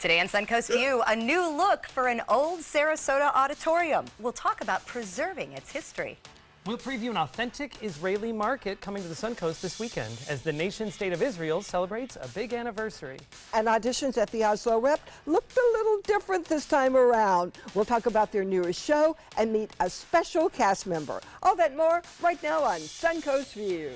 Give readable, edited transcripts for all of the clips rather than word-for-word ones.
Today on Suncoast View, a new look for an old Sarasota auditorium. We'll talk about preserving its history. We'll preview an authentic Israeli market coming to the Suncoast this weekend as the nation-state of Israel celebrates a big anniversary. And auditions at the Oslo Rep looked a little different this time around. We'll talk about their newest show and meet a special cast member. All that and more right now on Suncoast View.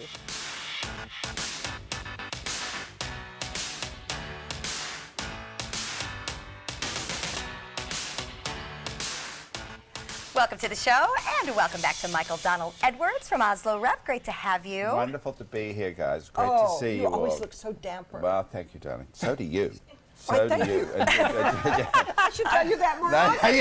Welcome to the show, and welcome back to Michael Donald Edwards from Oslo Rep. Great to have you. Wonderful to be here, guys. Great to see you all. You always look so dapper. Well, thank you, darling. So do you. So do you. I should tell you that more often.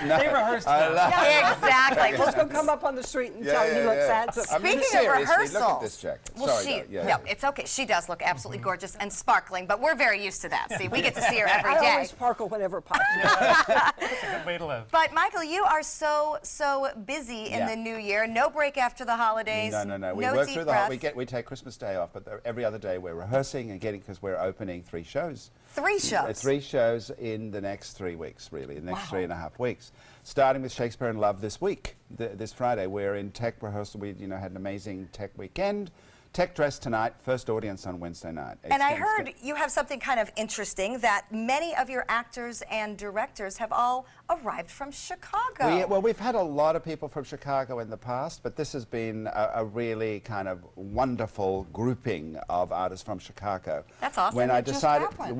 No, They rehearsed Exactly. Let's go come up on the street and tell you he looks handsome. Speaking of seriously, look at rehearsals, this jacket. well, Sorry, no, it's okay. She does look absolutely gorgeous and sparkling, but we're very used to that. See, we get to see her every I day. always sparkle whenever possible. That's a good way to live. But Michael, you are so busy in the new year. No break after the holidays. No. We work through we take Christmas Day off, but every other day we're rehearsing and getting, because we're opening 3 shows. 3 shows? 3 shows in the next 3 weeks, really, the next 3.5 weeks. Starting with Shakespeare in Love this week, this Friday. We're in tech rehearsal. We had an amazing tech weekend. Tech dress tonight, first audience on Wednesday night. And I heard you have something kind of interesting, that many of your actors and directors have all arrived from Chicago. We've had a lot of people from Chicago in the past, but this has been a really kind of wonderful grouping of artists from Chicago. That's awesome. When I It just decided, happened.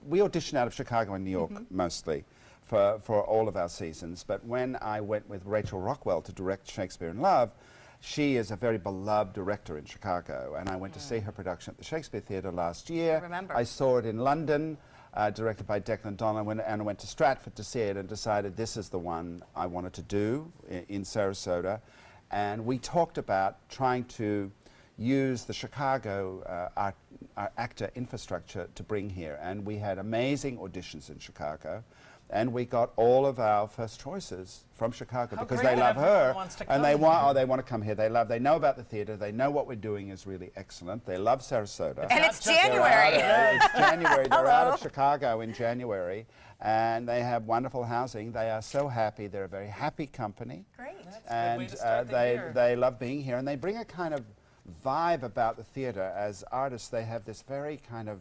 we audition out of Chicago and New York mostly for all of our seasons, but when I went with Rachel Rockwell to direct Shakespeare in Love, she is a very beloved director in Chicago, and I went to see her production at the Shakespeare Theatre last year. I remember. I saw it in London, directed by Declan Donnelly, and I went to Stratford to see it and decided this is the one I wanted to do in Sarasota. And we talked about trying to use the Chicago actor infrastructure to bring here. And we had amazing auditions in Chicago. And we got all of our first choices from Chicago because they love her, and they want to come here. They know about the theater. They know what we're doing is really excellent. They love Sarasota. And it's January. It's January. They're out of Chicago in January, and they have wonderful housing. They are so happy. They're a very happy company. Great. And they love being here, and they bring a kind of vibe about the theater. As artists, they have this very kind of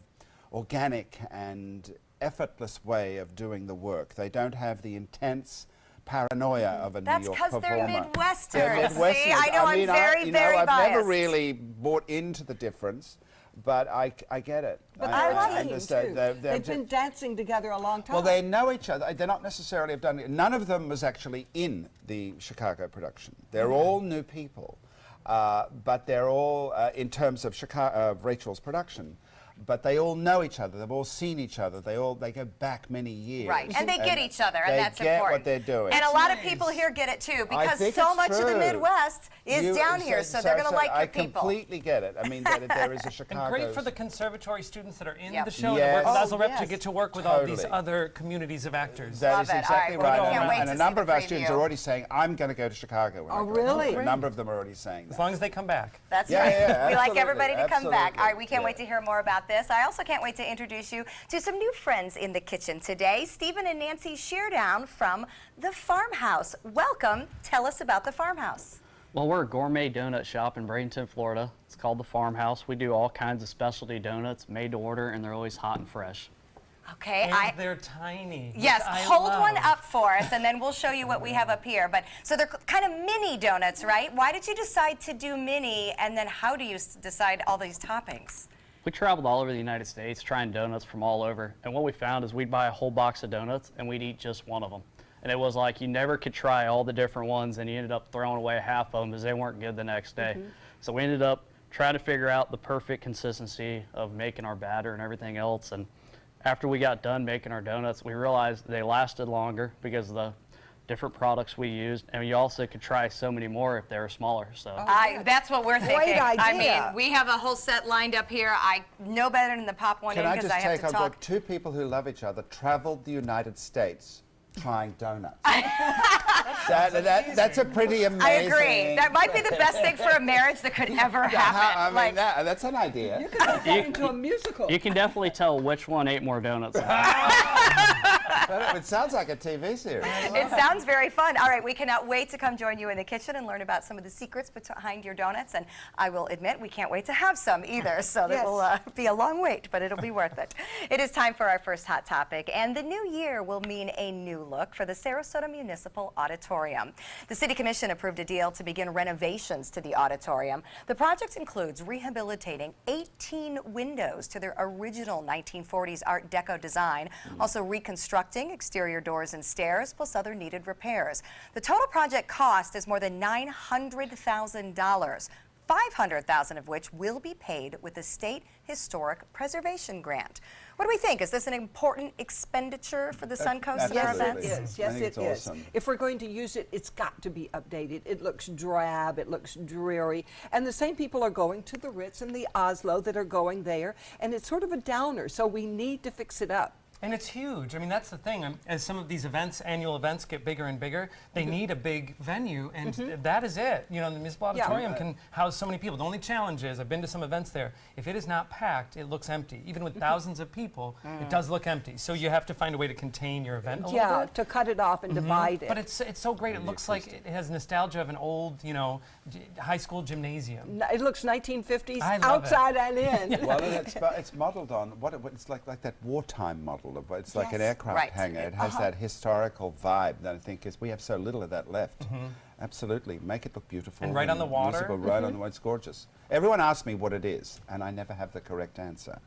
organic and effortless way of doing the work. They don't have the intense paranoia of a New York performer. That's because they're Midwestern. They're Midwestern. See, I know I'm very I've biased. never really bought into the difference, but I get it. But I love it too. They've been dancing together a long time. Well, they know each other. They're not necessarily have done it. None of them was actually in the Chicago production. They're all new people, but they're all in terms of Rachel's production. But they all know each other. They've all seen each other. They go back many years. Right, and they get each other, and that's They get important. what they're doing. And a lot of people here get it too, because so much of the Midwest is down here, so they're going to like your people. I completely get it. I mean, there is a Chicago. And great for the conservatory students that are in the Yes. show and work with Oslo Rep to yes. get to work with all these other communities of actors. That Love is it. exactly All right, right. well, we can't wait And to a see number the of our students preview. are already saying, I'm going to go to Chicago when I grow up." really? A number of them are already saying As that. long as they come back. That's Yeah, right. yeah, we like absolutely, everybody to come back. absolutely. All right, we can't Yeah. wait to hear more about this. I also can't wait to introduce you to some new friends in the kitchen today. Stephen and Nancy Sheardown from the Farmhouse. Welcome. Tell us about the Farmhouse. Well, we're a gourmet donut shop in Bradenton, Florida. It's called the Farmhouse. We do all kinds of specialty donuts made to order, and they're always hot and fresh. Okay, And they're tiny. Yes, which I hold love. one up for us, and then we'll show you what we have up here. But so they're kind of mini donuts, right? Why did you decide to do mini, and then how do you decide all these toppings? We traveled all over the United States trying donuts from all over, and what we found is we'd buy a whole box of donuts, and we'd eat just one of them. And it was like you never could try all the different ones, and you ended up throwing away half of them because they weren't good the next day. So we ended up trying to figure out the perfect consistency of making our batter and everything else. And after we got done making our donuts, we realized they lasted longer because of the different products we used, and you also could try so many more if they were smaller. So That's what we're thinking. Great idea. I mean, we have a whole set lined up here. I know better than the pop one Can in I because just I have take, to I've talk. got 2 people who love each other, traveled the United States trying donuts. That's a pretty amazing... I agree. That might be the best thing for a marriage that could ever happen. I mean, that's an idea. You could make that into a musical. You can definitely tell which one ate more donuts. But it sounds like a TV series. It sounds very fun. All right, we cannot wait to come join you in the kitchen and learn about some of the secrets behind your donuts. And I will admit, we can't wait to have some either. So that will be a long wait, but it'll be worth it. It is time for our first hot topic. And the new year will mean a new look for the Sarasota Municipal Auditorium. The City Commission approved a deal to begin renovations to the auditorium. The project includes rehabilitating 18 windows to their original 1940s Art Deco design, also reconstructing exterior doors and stairs, plus other needed repairs. The total project cost is more than $900,000. $500,000 of which will be paid with the State Historic Preservation Grant. What do we think? Is this an important expenditure for the Suncoast and our Absolutely. events? Yes, I think it is. it's awesome. If we're going to use it, it's got to be updated. It looks drab, it looks dreary, and the same people are going to the Ritz and the Oslo that are going there, and it's sort of a downer, so we need to fix it up. And it's huge. I mean, that's the thing. As some of these events, annual events, get bigger and bigger, they need a big venue, and that is it. You know, the municipal auditorium can house so many people. The only challenge is, I've been to some events there, if it is not packed, it looks empty. Even with thousands of people, it does look empty. So you have to find a way to contain your event a little bit. To cut it off and divide it. But it's so great. It looks like it has nostalgia of an old, you know, high school gymnasium. It looks 1950s I love outside and in. Well, it's modeled on it's like that wartime model of it's like an aircraft Right. hangar. It has that historical vibe that I think is we have so little of that left. Absolutely, make it look beautiful. And right on the water. Musical, right on the water. It's gorgeous. Everyone asks me what it is, and I never have the correct answer.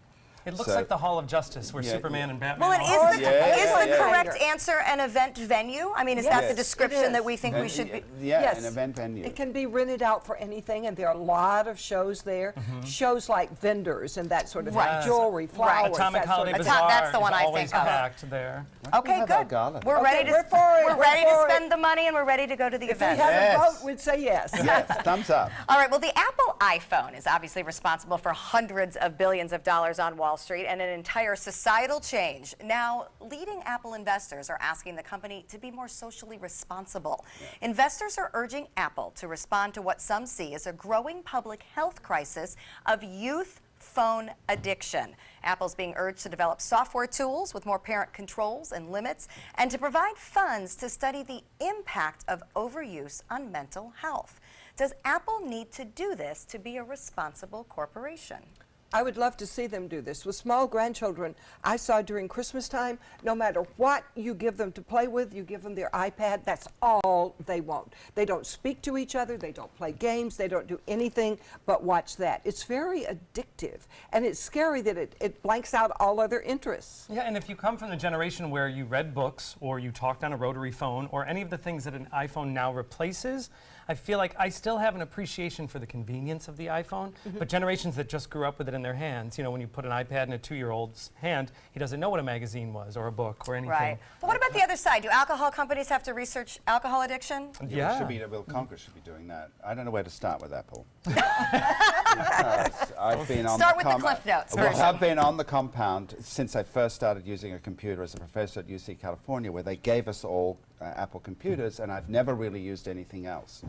It looks So- like the Hall of Justice where Yeah, Superman and Batman Well, all is the, Yeah, is the yeah. correct answer an event venue? I mean, is that the Yes, it description is. that we think we should be? Yeah, Yes. an event venue. It can be rented out for anything, and there are a lot of shows there. Shows like vendors and that sort of Right. thing, jewelry, flowers. Atomic that sort Holiday of Bazaar That's the one is I always think of. packed there. Okay, have our good. gala. We're Okay, ready to we're for it, we're we're ready to for it. spend the money, and we're ready to go to the If we event. had Yes. a vote, we'd say yes. Yes, thumbs up. All right, well, the Apple iPhone is obviously responsible for hundreds of billions of dollars on Wall Street and an entire societal change. Now, leading Apple investors are asking the company to be more socially responsible. Investors are urging Apple to respond to what some see as a growing public health crisis of youth phone addiction. Apple's being urged to develop software tools with more parent controls and limits, and to provide funds to study the impact of overuse on mental health. Does Apple need to do this to be a responsible corporation? I would love to see them do this. With small grandchildren, I saw during Christmas time, no matter what you give them to play with, you give them their iPad, that's all they want. They don't speak to each other, they don't play games, they don't do anything but watch that. It's very addictive, and it's scary that it blanks out all other interests. Yeah, and if you come from the generation where you read books or you talked on a rotary phone or any of the things that an iPhone now replaces, I feel like I still have an appreciation for the convenience of the iPhone, but generations that just grew up with it in their hands, you know, when you put an iPad in a 2-year-old's hand, he doesn't know what a magazine was or a book or anything. Right. But what about the other side? Do alcohol companies have to research alcohol addiction? Yeah. Will Congress should be doing that. I don't know where to start with Apple. Because I've been on Start with the Cliff Notes Well, version. I've been on the compound since I first started using a computer as a professor at UC California, where they gave us all Apple computers, and I've never really used anything else.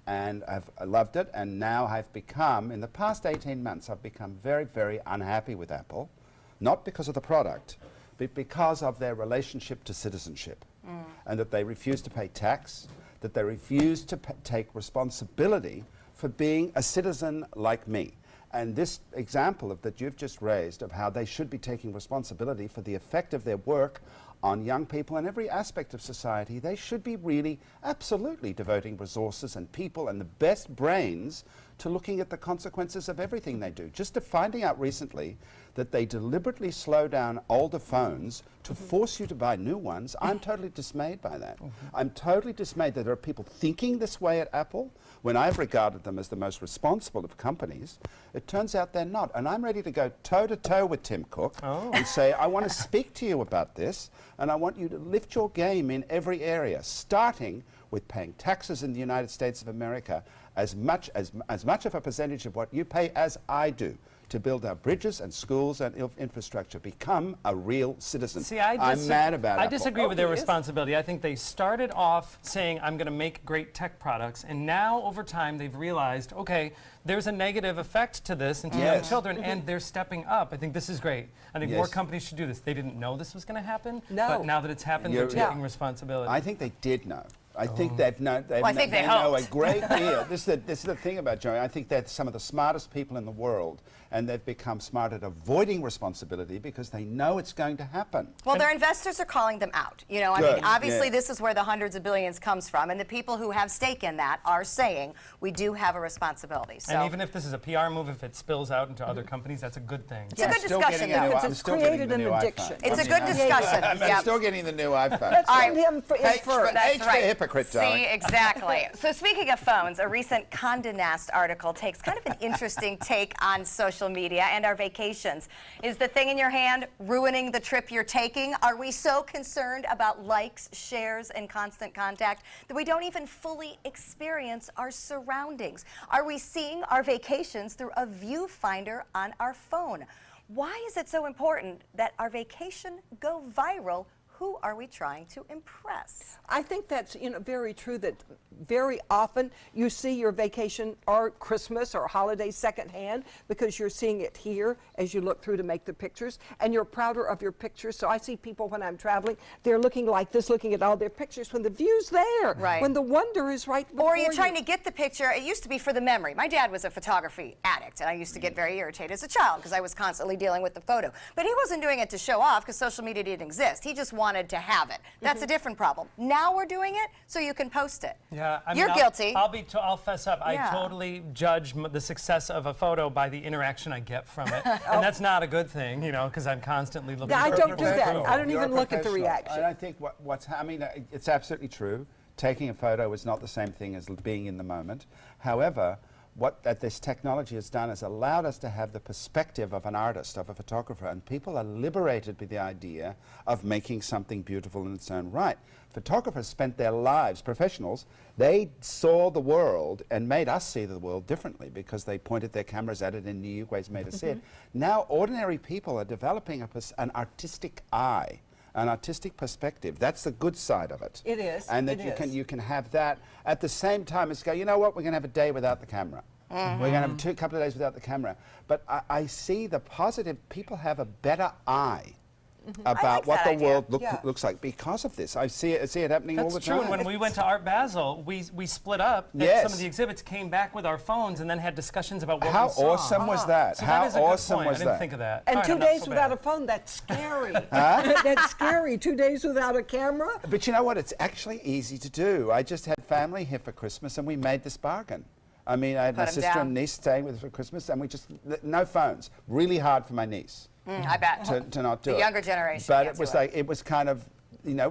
And I loved it, and now I've become, in the past 18 months, I've become very, very unhappy with Apple, not because of the product, but because of their relationship to citizenship, and that they refuse to pay tax, that they refuse to take responsibility for being a citizen like me. And this example that you've just raised of how they should be taking responsibility for the effect of their work on young people and every aspect of society, they should be really absolutely devoting resources and people and the best brains to looking at the consequences of everything they do. Just to finding out recently that they deliberately slow down older phones to force you to buy new ones, I'm totally dismayed by that. I'm totally dismayed that there are people thinking this way at Apple when I've regarded them as the most responsible of companies. It turns out they're not. And I'm ready to go toe-to-toe with Tim Cook and say, I want to speak to you about this, and I want you to lift your game in every area, starting with paying taxes in the United States of America as much of a percentage of what you pay as I do. to build our bridges and schools and infrastructure. Become a real citizen. See, I'm mad about I Apple. disagree with their responsibility. I think they started off saying, I'm going to make great tech products, and now over time they've realized, okay, there's a negative effect to this and to young children, and they're stepping up. I think this is great. I think more companies should do this. They didn't know this was going to happen, but now that it's happened, they're taking responsibility. I think they did know. I think they've known. They they know a hoped. great deal. This is the thing about Joey. I think they're some of the smartest people in the world, and they've become smart at avoiding responsibility because they know it's going to happen. Well, their investors are calling them out. You know, I mean, obviously this is where the hundreds of billions comes from, and the people who have stake in that are saying we do have a responsibility. So. And even if this is a PR move, if it spills out into other companies, that's a good thing. It's a good discussion, though. It's created an addiction. It's a good discussion. I'm still getting the new iPhone. Let's send him for That's for right. hypocrite, See, darling. exactly. So speaking of phones, a recent Condé Nast article takes kind of an interesting take on social media and our vacations. Is the thing in your hand ruining the trip you're taking? Are we so concerned about likes, shares, and constant contact that we don't even fully experience our surroundings? Are we seeing our vacations through a viewfinder on our phone? Why is it so important that our vacation go viral? Who are we trying to impress? I think that's very true that very often you see your vacation or Christmas or holiday secondhand because you're seeing it here as you look through to make the pictures, and you're prouder of your pictures. So I see people when I'm traveling, they're looking like this, looking at all their pictures when the view's there, when the wonder is right before you. Or you're trying to get the picture. It used to be for the memory. My dad was a photography addict, and I used to get very irritated as a child because I was constantly dealing with the photo. But he wasn't doing it to show off because social media didn't exist. He just wanted to have it. That's a different problem. Now we're doing it so you can post it. Yeah, I mean, You're guilty. I'll fess up. Yeah. I totally judge the success of a photo by the interaction I get from it, and that's not a good thing, you know, because I'm constantly looking. I for don't do that. approval. I don't You're even a look at the professional. reaction. I think it's absolutely true. Taking a photo is not the same thing as being in the moment. However, what this technology has done is allowed us to have the perspective of an artist, of a photographer, and people are liberated by the idea of making something beautiful in its own right. Photographers spent their lives, professionals, they saw the world and made us see the world differently because they pointed their cameras at it in new ways, made us see it. Now ordinary people are developing an artistic eye, an artistic perspective. That's the good side of it. It is. And that you can have that at the same time as go, you know what, we're going to have a day without the camera. We're going to have a couple of days without the camera. But I see the positive. People have a better eye about what the world looks like because of this. I see it happening all the time. That's true. And when we went to Art Basel, we split up. Yes. Some of the exhibits came back with our phones and then had discussions about what How we saw. awesome was that? So How that is a good awesome point. was I didn't that? think of that. And All right, 2 I'm not days so without bad. a phone, that's scary. That's scary. 2 days without a camera. But you know what? It's actually easy to do. I just had family here for Christmas and we made this bargain. I mean, I had my sister and niece staying with us for Christmas and we just, no phones. Really hard for my niece. I bet. To not do it. The younger generation. But can't it was do like, it was kind of, you know,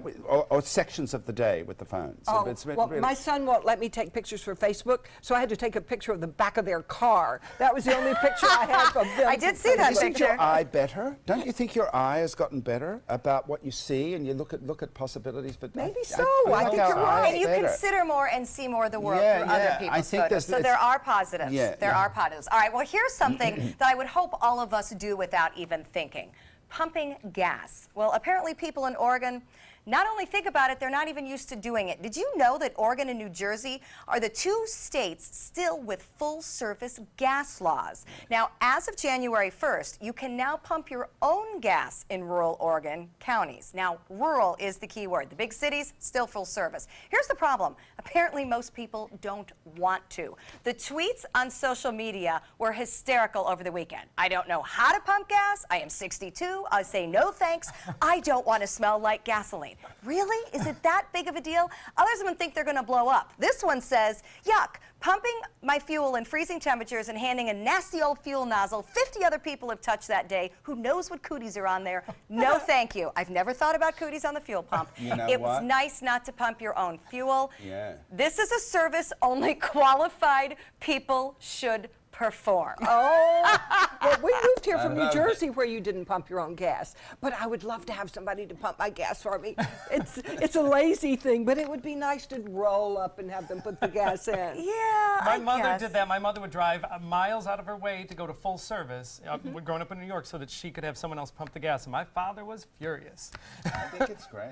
or sections of the day with the phones. Oh, It's well, really my son won't let me take pictures for Facebook, so I had to take a picture of the back of their car. That was the only picture I had of them. I did see that Isn't picture. your eye better? Don't you think your eye has gotten better about what you see and you look at possibilities? But Maybe so. feel I like think our you're eye right. is And you better. consider more and see more of the world Yeah, through other yeah. I people's think photos. So it's- there are positives. Yeah, there yeah. are positives. All right, well, here's something that I would hope all of us do without even thinking. Pumping gas. Well, apparently people in Oregon not only think about it, they're not even used to doing it. Did you know that Oregon and New Jersey are the two states still with full-service gas laws? Now, as of January 1st, you can now pump your own gas in rural Oregon counties. Now, rural is the key word. The big cities, still full service. Here's the problem. Apparently, most people don't want to. The tweets on social media were hysterical over the weekend. I don't know how to pump gas. I am 62. I say no thanks. I don't want to smell like gasoline. Really? Is it that big of a deal? Others of them think they're going to blow up. This one says, yuck, pumping my fuel in freezing temperatures and handing a nasty old fuel nozzle 50 other people have touched that day. Who knows what cooties are on there? No thank you. I've never thought about cooties on the fuel pump. You know it what? was nice not to pump your own fuel. Yeah. This is a service only qualified people should perform. Oh, well, we moved here from New Jersey where you didn't pump your own gas. But I would love to have somebody to pump my gas for me. It's a lazy thing, but it would be nice to roll up and have them put the gas in. Yeah, My I mother guess. did that. My mother would drive miles out of her way to go to full service, growing up in New York, so that she could have someone else pump the gas. And my father was furious. I think it's great.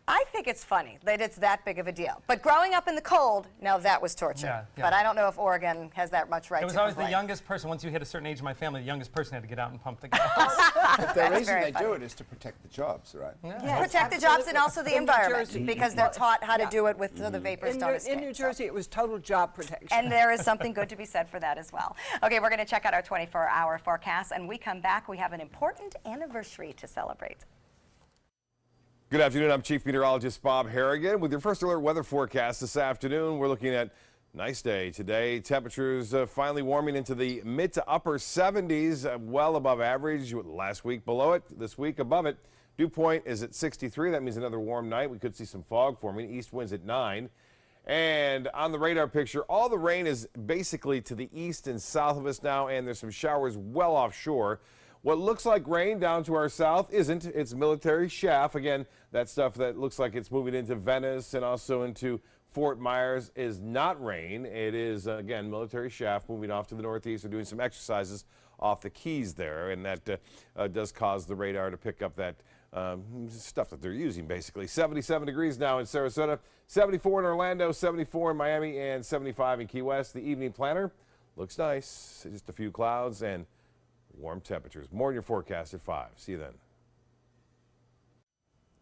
I think it's funny that it's that big of a deal. But growing up in the cold, now that was torture. Yeah, yeah. But I don't know if Oregon has that much right It was to always the complain. youngest person. Once you hit a certain age in my family, the youngest person had to get out and pump the gas. But the reason very they do funny. it is to protect the jobs, right? Yes, Protect the jobs and also the In New environment Jersey. because they're taught how to Yeah. do it with so the vapors don't escape. In New so. Jersey, it was total job protection. And there is something good to be said for that as well. Okay, we're going to check out our 24-hour forecast, and we come back, we have an important anniversary to celebrate. Good afternoon. I'm Chief Meteorologist Bob Harrigan with your first alert weather forecast this afternoon. We're looking at a nice day today. Temperatures finally warming into the mid to upper 70s, well above average. Last week below it, this week above it. Dew point is at 63. That means another warm night. We could see some fog forming. East winds at 9. And on the radar picture, all the rain is basically to the east and south of us now, and there's some showers well offshore. What looks like rain down to our south isn't. It's military chaff. Again, that stuff that looks like it's moving into Venice and also into Fort Myers is not rain. It is, again, military chaff moving off to the northeast. They're doing some exercises off the Keys there, and that does cause the radar to pick up that stuff that they're using, basically. 77 degrees now in Sarasota, 74 in Orlando, 74 in Miami, and 75 in Key West. The evening planner looks nice. Just a few clouds and warm temperatures. More in your forecast at 5. See you then.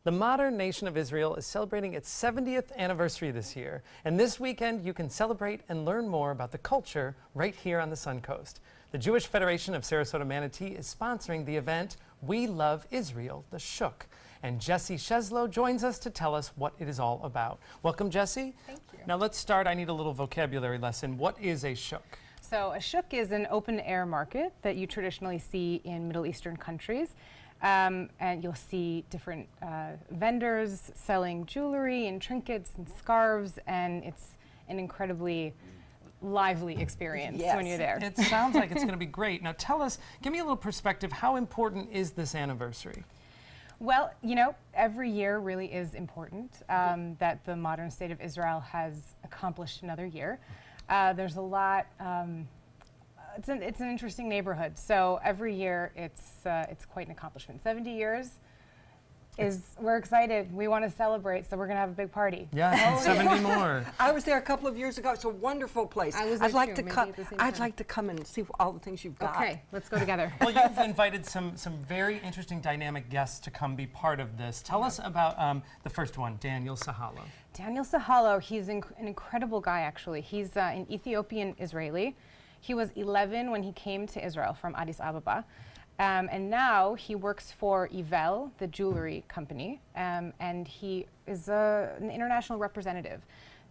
The modern nation of Israel is celebrating its 70th anniversary this year. And this weekend, you can celebrate and learn more about the culture right here on the Suncoast. The Jewish Federation of Sarasota Manatee is sponsoring the event We Love Israel, the Shuk. And Jessie Sheslow joins us to tell us what it is all about. Welcome, Jessie. Thank you. Now let's start. I need a little vocabulary lesson. What is a Shuk? So a shuk is an open-air market that you traditionally see in Middle Eastern countries. And you'll see different vendors selling jewelry and trinkets and scarves, and it's an incredibly lively experience when you're there. It sounds like it's going to be great. Now tell us, give me a little perspective. How important is this anniversary? Well, you know, every year really is important that the modern state of Israel has accomplished another year. There's a lot. It's an interesting neighborhood. So every year it's quite an accomplishment. 70 years we're excited. We want to celebrate, so we're going to have a big party. Yeah, 70 more. I was there a couple of years ago. It's a wonderful place. I was there I'd like too, to maybe come. at the same I'd time. like to come and see all the things you've got. Okay, let's go together. Well, you've invited some very interesting dynamic guests to come be part of this. Tell us about the first one, Daniel Sahalo. Daniel Sahalo, he's an incredible guy, actually. He's an Ethiopian Israeli. He was 11 when he came to Israel from Addis Ababa. And now he works for Ivel, the jewelry company, and he is an international representative.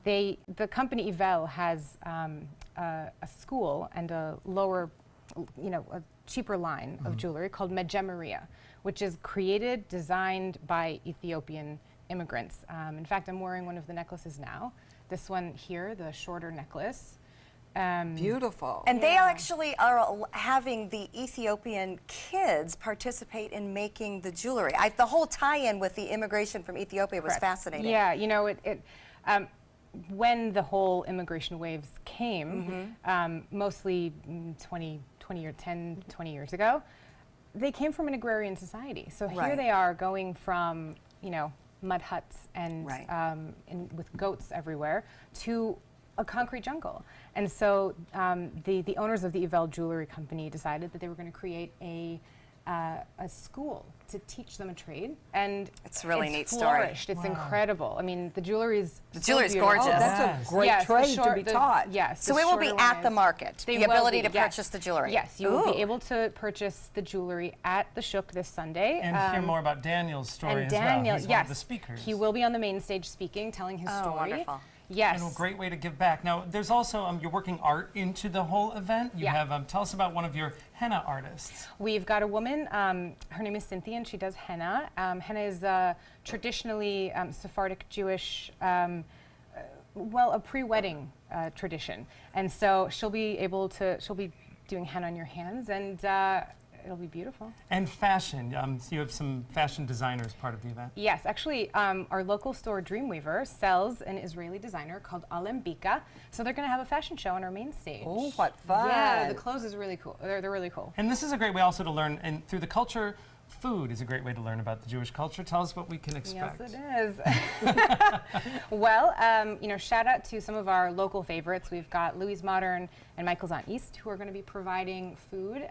The company Ivel has a school and a lower, a cheaper line of jewelry called Medjemaria, which is created, designed by Ethiopian immigrants. In fact, I'm wearing one of the necklaces now. This one here, the shorter necklace. Beautiful. And they actually are having the Ethiopian kids participate in making the jewelry. The whole tie-in with the immigration from Ethiopia was Correct. fascinating. Yeah, you know, when the whole immigration waves came, mostly 10, 20 years ago, they came from an agrarian society. So here Right. they are going from, mud huts and Right. with goats everywhere to a concrete jungle. And so the owners of the Ivel Jewelry Company decided that they were going to create a school to teach them a trade, and It's a really neat story. flourished. It's incredible. I mean, the jewelry's jewelry's beautiful. gorgeous. Oh, that's Yes. a great Yes, the trade short- to be the- taught. Yes. So the it will be shorter at one the is- market, They the will ability be, to yes. purchase the jewelry. Yes, you will Ooh. be able to purchase the jewelry at the Shuk this Sunday. And hear more about Daniel's story And as Daniel, well. He's yes, one of the speakers. he will be on the main stage speaking, telling his Oh, story. wonderful. Yes. And a great way to give back. Now, there's also, you're working art into the whole event. You Yeah. have, tell us about one of your henna artists. We've got a woman, her name is Cynthia, and she does henna. Henna is traditionally Sephardic Jewish, a pre-wedding tradition. And so she'll be doing henna on your hands, and it'll be beautiful. And fashion. So you have some fashion designers part of the event. Yes, actually, our local store Dreamweaver sells an Israeli designer called Alembika. So they're going to have a fashion show on our main stage. Oh, what fun. Yeah, the clothes is really cool. They're really cool. And this is a great way also to learn, and through the culture, food is a great way to learn about the Jewish culture. Tell us what we can expect. Yes, it is. Well, you know, shout out to some of our local favorites. We've got Louis Modern and Michael's on East, who are going to be providing food.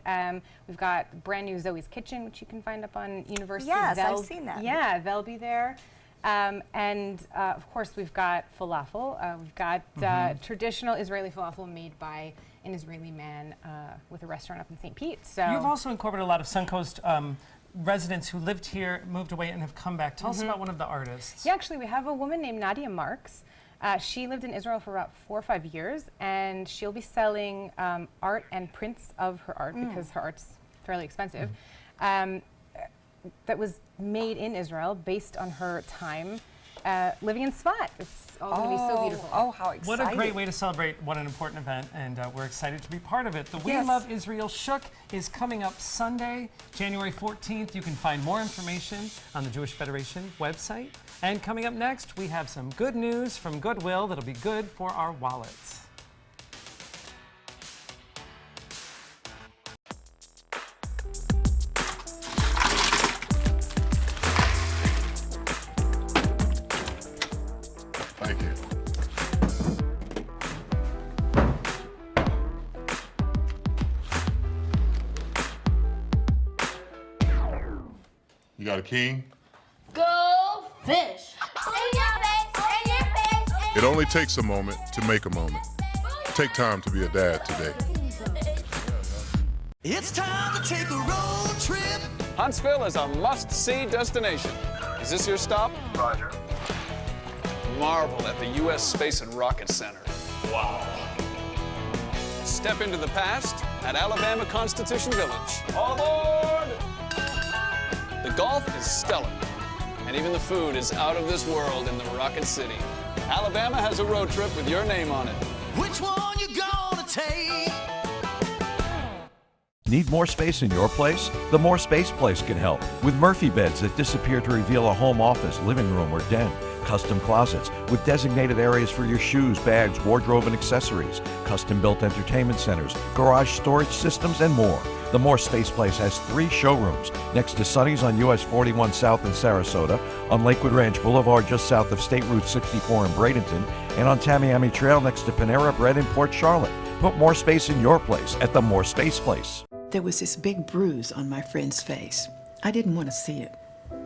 We've got brand new Zoe's Kitchen, which you can find up on University. Yes, I've seen that. Yeah, they'll be there. Of course, we've got falafel. We've got traditional Israeli falafel made by an Israeli man with a restaurant up in St. Pete. So You've also incorporated a lot of Suncoast residents who lived here, moved away, and have come back. Tell us about one of the artists. yeah, actually, we have a woman named Nadia Marks. She lived in Israel for about 4 or 5 years, and she'll be selling art and prints of her art because her art's fairly expensive. That was made in Israel based on her time living in Svat. It's all going to be so beautiful. Oh, how exciting. What a great way to celebrate what an important event, and we're excited to be part of it. The We Yes. Love Israel Shuk is coming up Sunday, January 14th. You can find more information on the Jewish Federation website. And coming up next, we have some good news from Goodwill that'll be good for our wallets. Thank you. You got a king? Go fish! In your face! In your face! It only takes a moment to make a moment. Take time to be a dad today. It's time to take a road trip. Huntsville is a must-see destination. Is this your stop? Roger. Marvel at the U.S. Space and Rocket Center. Wow. Step into the past at Alabama Constitution Village. All aboard! The golf is stellar, and even the food is out of this world in the Rocket City. Alabama has a road trip with your name on it. Which one you gonna take? Need more space in your place? The More Space Place can help with Murphy beds that disappear to reveal a home office, living room, or den. Custom closets with designated areas for your shoes, bags, wardrobe, and accessories. Custom-built entertainment centers, garage storage systems, and more. The More Space Place has 3 showrooms next to Sonny's on US 41 South in Sarasota, on Lakewood Ranch Boulevard just south of State Route 64 in Bradenton, and on Tamiami Trail next to Panera Bread in Port Charlotte. Put more space in your place at the More Space Place. There was this big bruise on my friend's face. I didn't want to see it.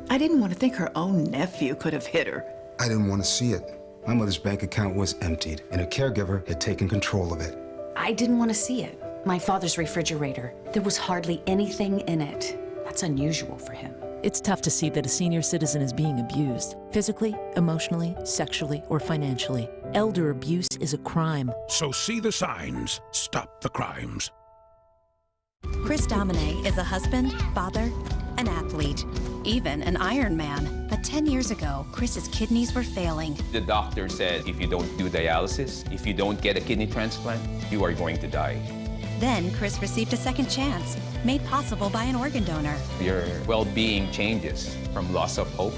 I didn't want to think her own nephew could have hit her. I didn't want to see it. My mother's bank account was emptied, and a caregiver had taken control of it. I didn't want to see it. My father's refrigerator. There was hardly anything in it. That's unusual for him. It's tough to see that a senior citizen is being abused, physically, emotionally, sexually, or financially. Elder abuse is a crime. So see the signs. Stop the crimes. Chris Domine is a husband, father, an athlete, even an Ironman. But 10 years ago, Chris's kidneys were failing. The doctor said if you don't do dialysis, if you don't get a kidney transplant, you are going to die. Then Chris received a second chance, made possible by an organ donor. Your well-being changes from loss of hope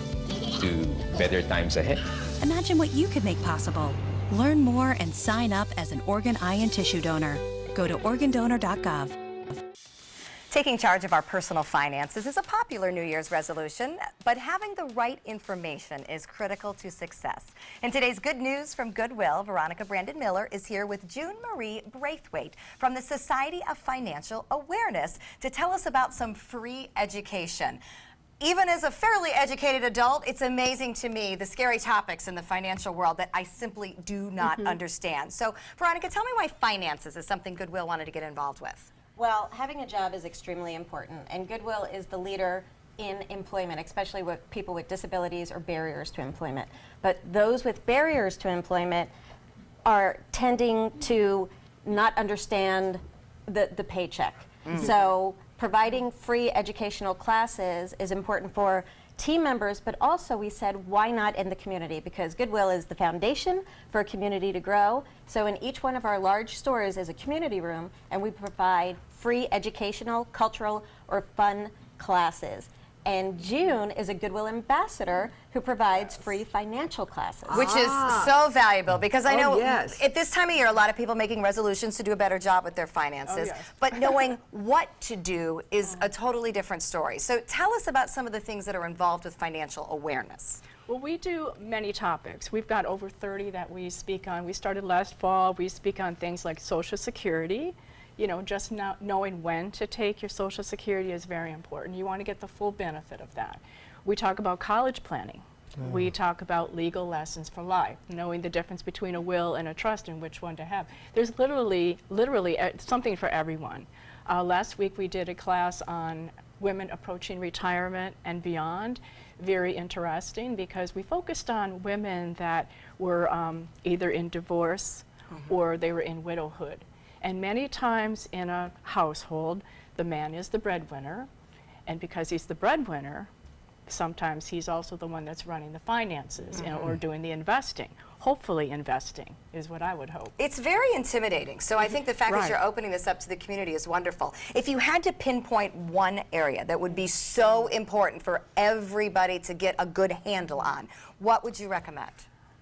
to better times ahead. Imagine what you could make possible. Learn more and sign up as an organ, eye, and tissue donor. Go to organdonor.gov. Taking charge of our personal finances is a popular New Year's resolution, but having the right information is critical to success. In today's Good News from Goodwill, Veronica Brandon Miller is here with June Marie Braithwaite from the Society of Financial Awareness to tell us about some free education. Even as a fairly educated adult, it's amazing to me the scary topics in the financial world that I simply do not understand. So, Veronica, tell me why finances is something Goodwill wanted to get involved with. Well, having a job is extremely important, and Goodwill is the leader in employment, especially with people with disabilities or barriers to employment. But those with barriers to employment are tending to not understand the paycheck. So providing free educational classes is important for team members, but also we said, why not in the community? Because Goodwill is the foundation for a community to grow. So in each one of our large stores is a community room, and we provide free educational, cultural, or fun classes. And June is a Goodwill ambassador who provides free financial classes. Which is so valuable, because I know yes. at this time of year, a lot of people making resolutions to do a better job with their finances. yes. But knowing what to do is a totally different story. So tell us about some of the things that are involved with financial awareness. Well, we do many topics. We've got over 30 that we speak on. We started last fall. We speak on things like Social Security. You know, just not knowing when to take your Social Security is very important. You want to get the full benefit of that. We talk about college planning. We talk about legal lessons for life, knowing the difference between a will and a trust and which one to have. There's literally something for everyone. Last week we did a class on women approaching retirement and beyond. Very interesting, because we focused on women that were either in divorce or they were in widowhood. And many times in a household, the man is the breadwinner, and because he's the breadwinner, sometimes he's also the one that's running the finances or doing the investing. Hopefully investing is what I would hope. It's very intimidating, so I think the fact that you're opening this up to the community is wonderful. If you had to pinpoint one area that would be so important for everybody to get a good handle on, what would you recommend?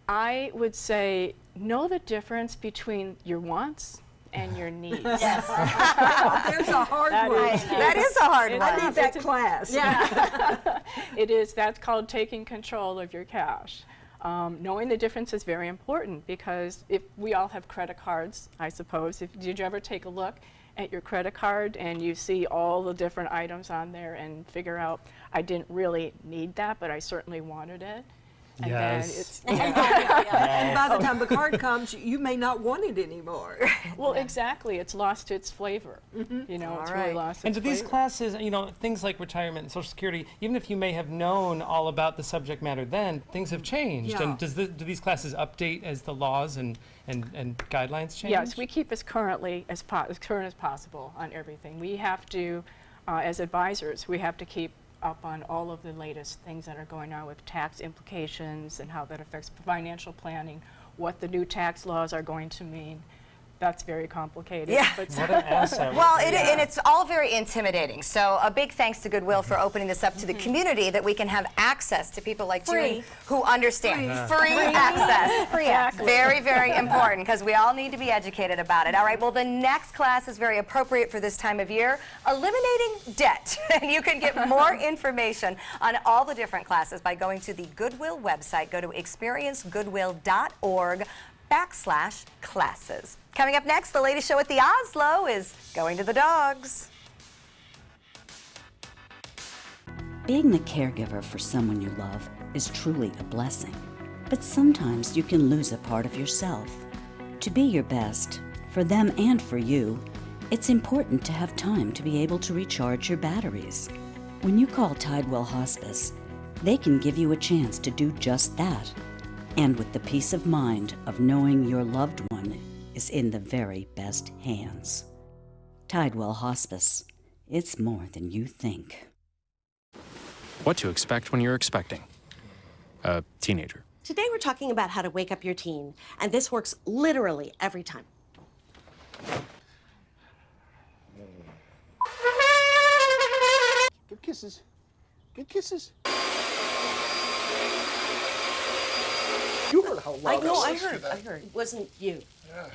I would say know the difference between your wants and your needs. Yes. There's a hard one. That is a hard one. I need that class. Yeah. It is. That's called taking control of your cash. Knowing the difference is very important, because if we all have credit cards, I suppose. Did you ever take a look at your credit card and you see all the different items on there and figure out, I didn't really need that, but I certainly wanted it? And then it's, By the time the card comes, you may not want it anymore. Well, exactly. It's lost its flavor. You know, it's really lost its And do these flavor. classes, you know, things like retirement and Social Security, even if you may have known all about the subject matter then, things have changed. Yeah. And do these classes update as the laws and guidelines change? Yes, we keep as current as possible on everything. We have to, as advisors, we have to keep up on all of the latest things that are going on with tax implications and how that affects financial planning, what the new tax laws are going to mean. That's very complicated. Yeah. But What an asset. Well, and it's all very intimidating. So a big thanks to Goodwill for opening this up to the community, that we can have access to people like you who understand. Free access. Free access. Very, very important, because we all need to be educated about it. All right, well, the next class is very appropriate for this time of year, eliminating debt. And you can get more information on all the different classes by going to the Goodwill website. Go to experiencegoodwill.org/classes. Coming up next, the latest show at the Oslo is Going to the Dogs. Being the caregiver for someone you love is truly a blessing. But sometimes you can lose a part of yourself. To be your best, for them and for you, it's important to have time to be able to recharge your batteries. When you call Tidewell Hospice, they can give you a chance to do just that. And with the peace of mind of knowing your loved one is in the very best hands. Tidewell Hospice. It's more than you think. What to expect when you're expecting a teenager. Today we're talking about how to wake up your teen, and this works literally every time. Good kisses. Good kisses. You heard how loud I heard. It wasn't you.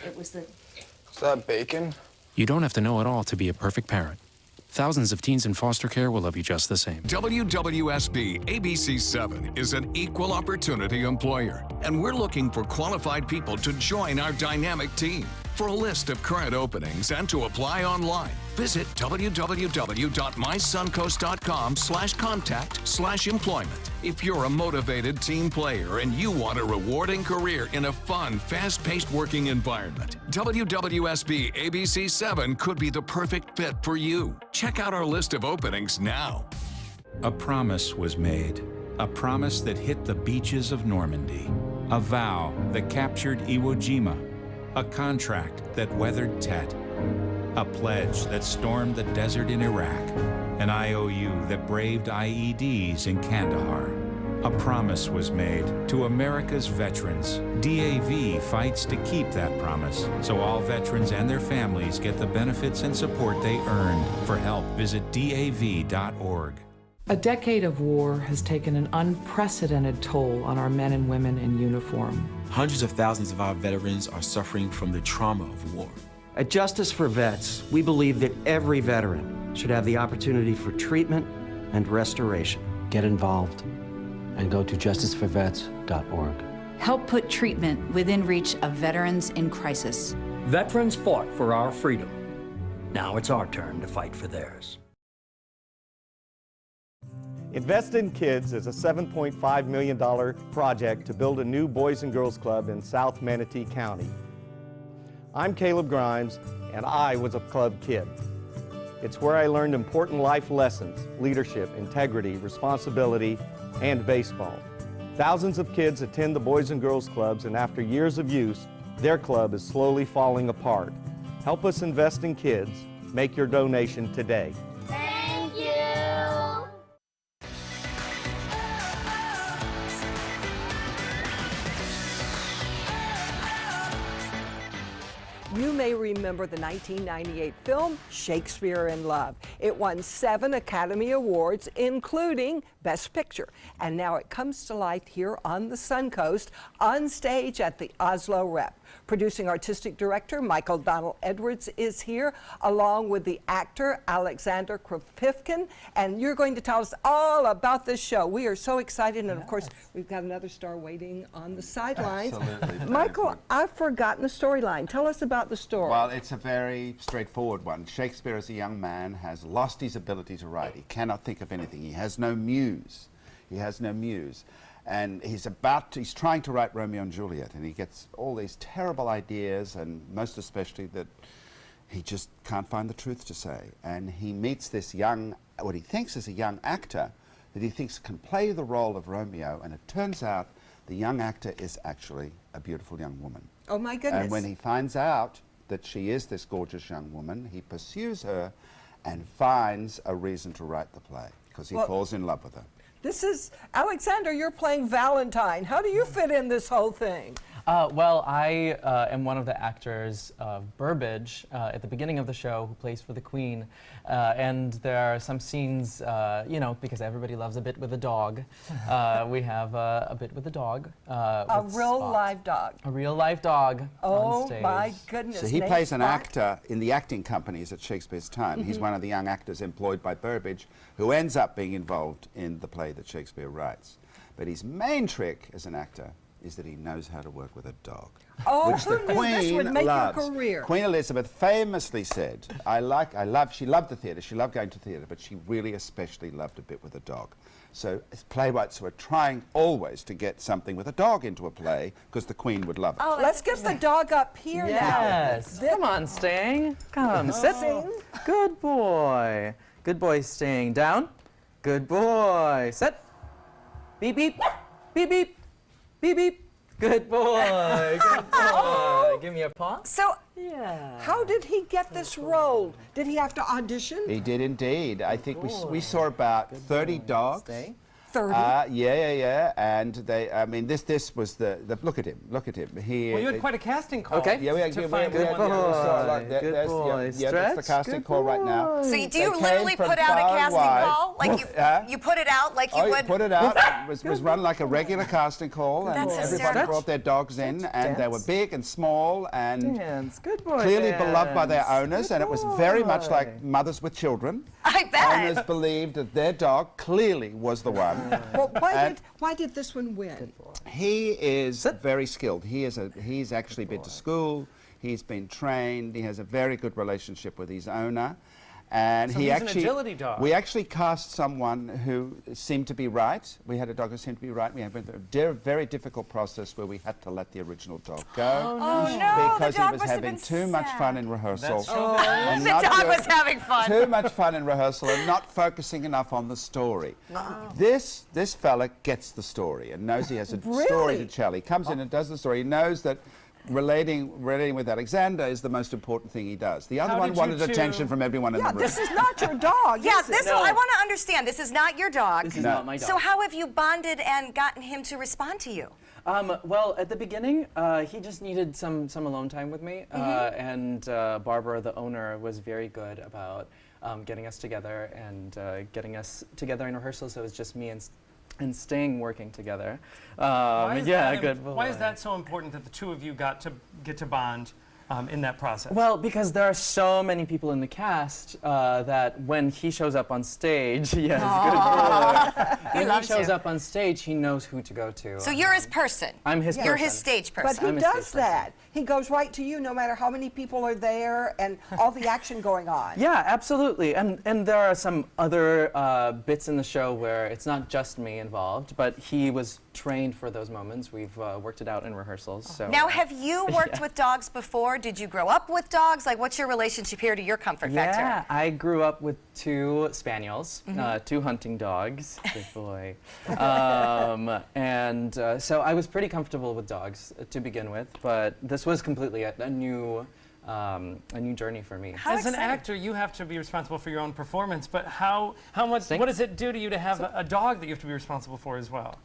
It was the... Is that bacon? You don't have to know it all to be a perfect parent. Thousands of teens in foster care will love you just the same. WWSB ABC7 is an equal opportunity employer, and we're looking for qualified people to join our dynamic team. For a list of current openings and to apply online, visit www.mysuncoast.com/contact/employment. If you're a motivated team player and you want a rewarding career in a fun, fast-paced working environment, WWSB ABC7 could be the perfect fit for you. Check out our list of openings now. A promise was made, a promise that hit the beaches of Normandy, a vow that captured Iwo Jima, a contract that weathered Tet, a pledge that stormed the desert in Iraq, an IOU that braved IEDs in Kandahar, A promise was made to America's veterans. DAV fights to keep that promise, so all veterans and their families get the benefits and support they earned. For help, visit DAV.org. A decade of war has taken an unprecedented toll on our men and women in uniform. Hundreds of thousands of our veterans are suffering from the trauma of war. At Justice for Vets, we believe that every veteran should have the opportunity for treatment and restoration. Get involved and go to justiceforvets.org. Help put treatment within reach of veterans in crisis. Veterans fought for our freedom. Now it's our turn to fight for theirs. Invest in Kids is a $7.5 million project to build a new Boys and Girls Club in South Manatee County. I'm Caleb Grimes, and I was a club kid. It's where I learned important life lessons, leadership, integrity, responsibility, and baseball. Thousands of kids attend the Boys and Girls Clubs, and after years of use, their club is slowly falling apart. Help us invest in kids. Make your donation today. Thank you. You may remember the 1998 film Shakespeare in Love. It won 7 Academy Awards, including Best Picture. And now it comes to life here on the Suncoast, on stage at the Oslo Rep. Producing artistic director Michael Donald Edwards is here, along with the actor Alexander Kropivkin. And you're going to tell us all about this show. We are so excited. And of course, we've got another star waiting on the sidelines. Absolutely. Michael, I've forgotten the storyline. Tell us about the story. Well, it's a very straightforward one. Shakespeare, as a young man, has lost his ability to write. He cannot think of anything. He has no muse. He has no muse. And he's trying to write Romeo and Juliet, and he gets all these terrible ideas, and most especially that he just can't find the truth to say. And he meets this young, what he thinks is a young actor, that he thinks can play the role of Romeo, and it turns out the young actor is actually a beautiful young woman. Oh my goodness. And when he finds out that she is this gorgeous young woman, he pursues her and finds a reason to write the play, because he falls in love with her. This is, Alexander, you're playing Valentine. How do you fit in this whole thing? Well, I am one of the actors of Burbage at the beginning of the show who plays for the Queen. And there are some scenes, you know, because everybody loves a bit with a dog. We have a bit with a dog. A real live dog. A real live dog on stage. Oh my goodness. So he plays an actor in the acting companies at Shakespeare's time. He's one of the young actors employed by Burbage who ends up being involved in the play that Shakespeare writes. But his main trick as an actor is that he knows how to work with a dog, which the Queen loves. Queen Elizabeth famously said, she loved the theatre, she loved going to theatre, but she really especially loved a bit with a dog. So playwrights were trying always to get something with a dog into a play, because the Queen would love it. Oh, let's get the dog up here now. Yes. Come on, Sting. Come, sit. Good boy. Good boy, Sting. Down. Good boy. Sit. Beep, beep. Beep, beep. Beep, beep. Good boy. Good boy. Give me a paw. So, yeah. How did he get this role? Did he have to audition? He did indeed. I think we saw about 30 dogs. 30? Yeah. And they, I mean, this was the look at him. He. Well, you had quite a casting call. Okay. Yeah, to find good boy. Good boy. Yeah, that's the casting call right now. So do you literally put out a casting call? Like you put it out like you would? You put it out. It was run like a regular casting call, and everybody brought their dogs in, and they were big and small and clearly beloved by their owners, and it was very much like mothers with children. I bet. Owners believed that their dog clearly was the one. Well, why did this one win? He is very skilled. He's actually been to school. He's been trained. He has a very good relationship with his owner. And so he he's actually, an agility dog. we actually cast someone who seemed to be right. We had a dog who seemed to be right. We had a very difficult process where we had to let the original dog go. Oh no! Because he was having too much fun in rehearsal. The dog was having fun. Too much fun in rehearsal and not focusing enough on the story. This fella gets the story and knows he has a story to tell. He comes in and does the story. He knows that relating with Alexander is the most important thing he does. The other How one did you wanted two- attention from everyone in the room. This is not your dog. Yeah, is it? this No. I want to understand. This is not your dog. This is not my dog. So how have you bonded and gotten him to respond to you? Well, at the beginning, he just needed some alone time with me, and Barbara, the owner, was very good about getting us together and getting us together in rehearsals. So it was just me and Sting working together. Why is yeah, that good boy. Why is that so important that the two of you get to bond in that process? Well, because there are so many people in the cast that when he shows up on stage, yes, good boy. When he shows up on stage, he knows who to go to. So you're his person. I'm his person. You're his stage person. But he does that. He goes right to you no matter how many people are there and all the action going on. Yeah, absolutely. And there are some other bits in the show where it's not just me involved, but he was trained for those moments. We've worked it out in rehearsals. So. Now, have you worked with dogs before? Did you grow up with dogs? Like, what's your relationship here to your comfort factor? Yeah, I grew up with 2 spaniels, 2 hunting dogs. Good boy. So I was pretty comfortable with dogs to begin with, but this was completely a new journey for me. As an actor, you have to be responsible for your own performance, but how much? What does it do to you to have a dog that you have to be responsible for as well?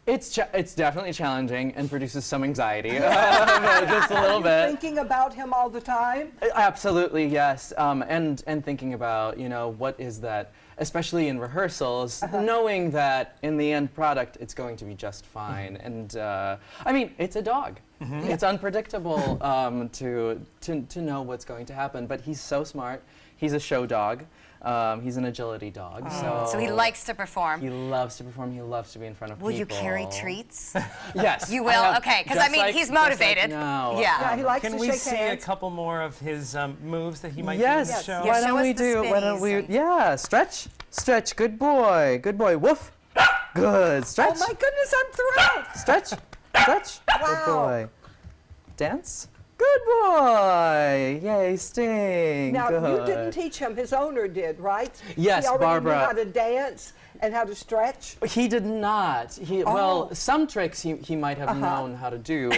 It's definitely challenging and produces some anxiety, just a little bit. Thinking about him all the time? Absolutely, yes. And thinking about, what is that, especially in rehearsals, knowing that in the end product, it's going to be just fine. And I mean, it's a dog. It's unpredictable to know what's going to happen, but he's so smart. He's a show dog. He's an agility dog. So he likes to perform. He loves to perform. He loves to be in front of people. Will you carry treats? Yes. You will? Okay, because I mean, he's motivated. Yeah, he likes Can to we shake see hands. a couple more of his moves that he might do in Yes. the show? Why don't we do? Why don't we? Yeah. Stretch. Stretch. Good boy. Good boy. Woof. Good. Stretch. Oh my goodness, I'm thrilled. Stretch. Stretch. Good boy. Dance. Good boy! Yay, Sting! Now, Good. you didn't teach him, his owner did, right? Yes, he already Barbara. knew how to dance and how to stretch? He did not. Well, some tricks he might have known how to do,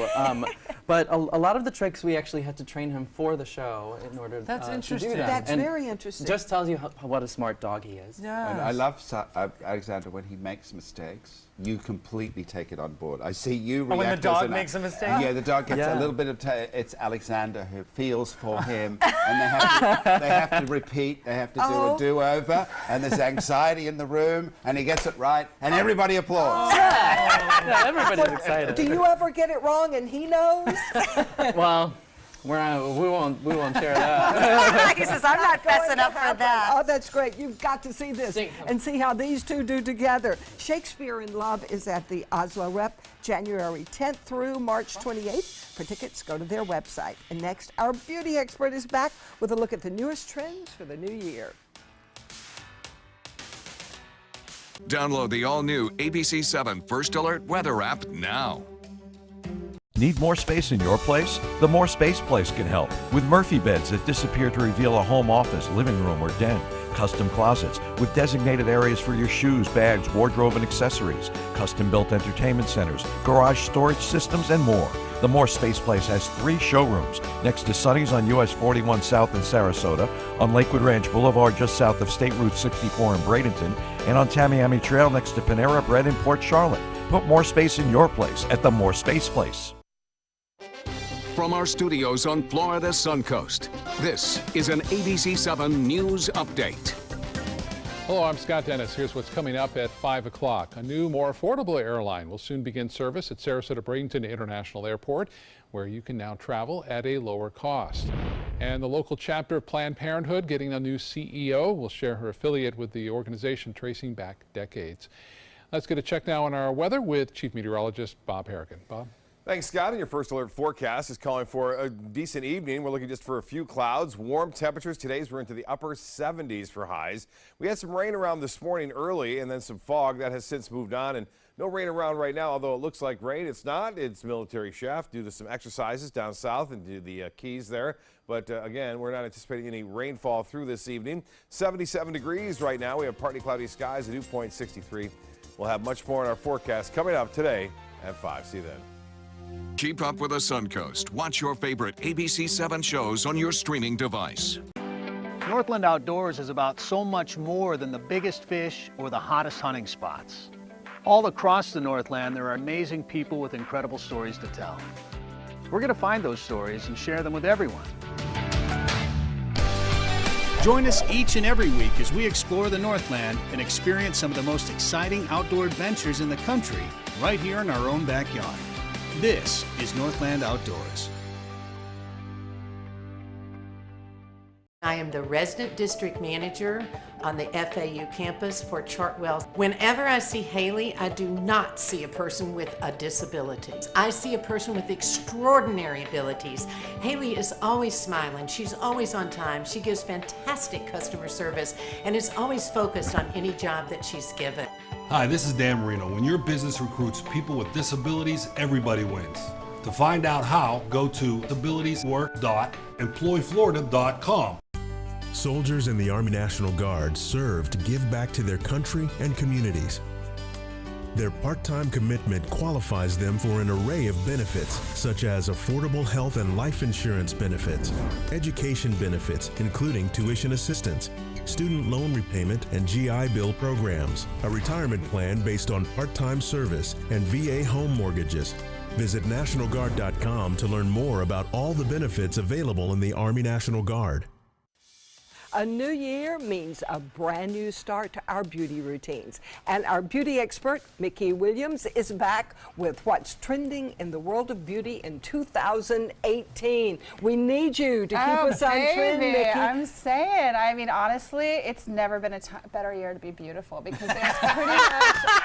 but a lot of the tricks we actually had to train him for the show in order to do them. That's And very interesting. Just tells you what a smart dog he is. Yeah. And I love Alexander when he makes mistakes. You completely take it on board. I see you react. When the dog makes a mistake? Yeah, the dog gets a little bit of it's Alexander who feels for him, and they have to repeat. They have to do a do-over, and there's anxiety in the room, and he gets it right, and everybody applauds. Yeah, everybody's excited. Do you ever get it wrong and he knows? Well, we won't share that. He says, I'm not fessing up for that. Oh, that's great. You've got to see this and see how these two do together. Shakespeare in Love is at the Oslo Rep, January 10th through March 28th. For tickets, go to their website. And next, our beauty expert is back with a look at the newest trends for the new year. Download the all-new ABC 7 First Alert Weather app now. Need more space in your place? The More Space Place can help with Murphy beds that disappear to reveal a home office, living room, or den. Custom closets with designated areas for your shoes, bags, wardrobe, and accessories. Custom-built entertainment centers, garage storage systems, and more. The More Space Place has 3 showrooms next to Sunny's on US 41 South in Sarasota, on Lakewood Ranch Boulevard just south of State Route 64 in Bradenton, and on Tamiami Trail next to Panera Bread in Port Charlotte. Put more space in your place at the More Space Place. From our studios on Florida's Suncoast, this is an ABC 7 News Update. Hello, I'm Scott Dennis. Here's what's coming up at 5 o'clock. A new, more affordable airline will soon begin service at Sarasota Bradenton International Airport, where you can now travel at a lower cost. And the local chapter of Planned Parenthood getting a new CEO will share her affiliate with the organization tracing back decades. Let's get a check now on our weather with Chief Meteorologist Bob Harrigan. Bob? Thanks, Scott. And your first alert forecast is calling for a decent evening. We're looking just for a few clouds. Warm temperatures. Today's we're into the upper 70s for highs. We had some rain around this morning early and then some fog that has since moved on. And no rain around right now, although it looks like rain. It's not. It's military chef due to some exercises down south and to the Keys there. But again, we're not anticipating any rainfall through this evening. 77 degrees right now. We have partly cloudy skies, a dew point 63. We'll have much more in our forecast coming up today at 5. See you then. Keep up with the Suncoast. Watch your favorite ABC7 shows on your streaming device. Northland Outdoors is about so much more than the biggest fish or the hottest hunting spots. All across the Northland, there are amazing people with incredible stories to tell. We're going to find those stories and share them with everyone. Join us each and every week as we explore the Northland and experience some of the most exciting outdoor adventures in the country right here in our own backyard. This is Northland Outdoors. I am the resident district manager on the FAU campus for Chartwell. Whenever I see Haley, I do not see a person with a disability. I see a person with extraordinary abilities. Haley is always smiling. She's always on time. She gives fantastic customer service and is always focused on any job that she's given. Hi, this is Dan Marino. When your business recruits people with disabilities, everybody wins. To find out how, go to disabilitieswork.employflorida.com. Soldiers in the Army National Guard serve to give back to their country and communities. Their part-time commitment qualifies them for an array of benefits, such as affordable health and life insurance benefits, education benefits, including tuition assistance, student loan repayment and GI Bill programs, a retirement plan based on part-time service, and VA home mortgages. Visit NationalGuard.com to learn more about all the benefits available in the Army National Guard. A new year means a brand new start to our beauty routines. And our beauty expert, Mickey Williams, is back with what's trending in the world of beauty in 2018. We need you to keep us on trend, Mickey. I'm saying, I mean, honestly, it's never been a better year to be beautiful because there's pretty much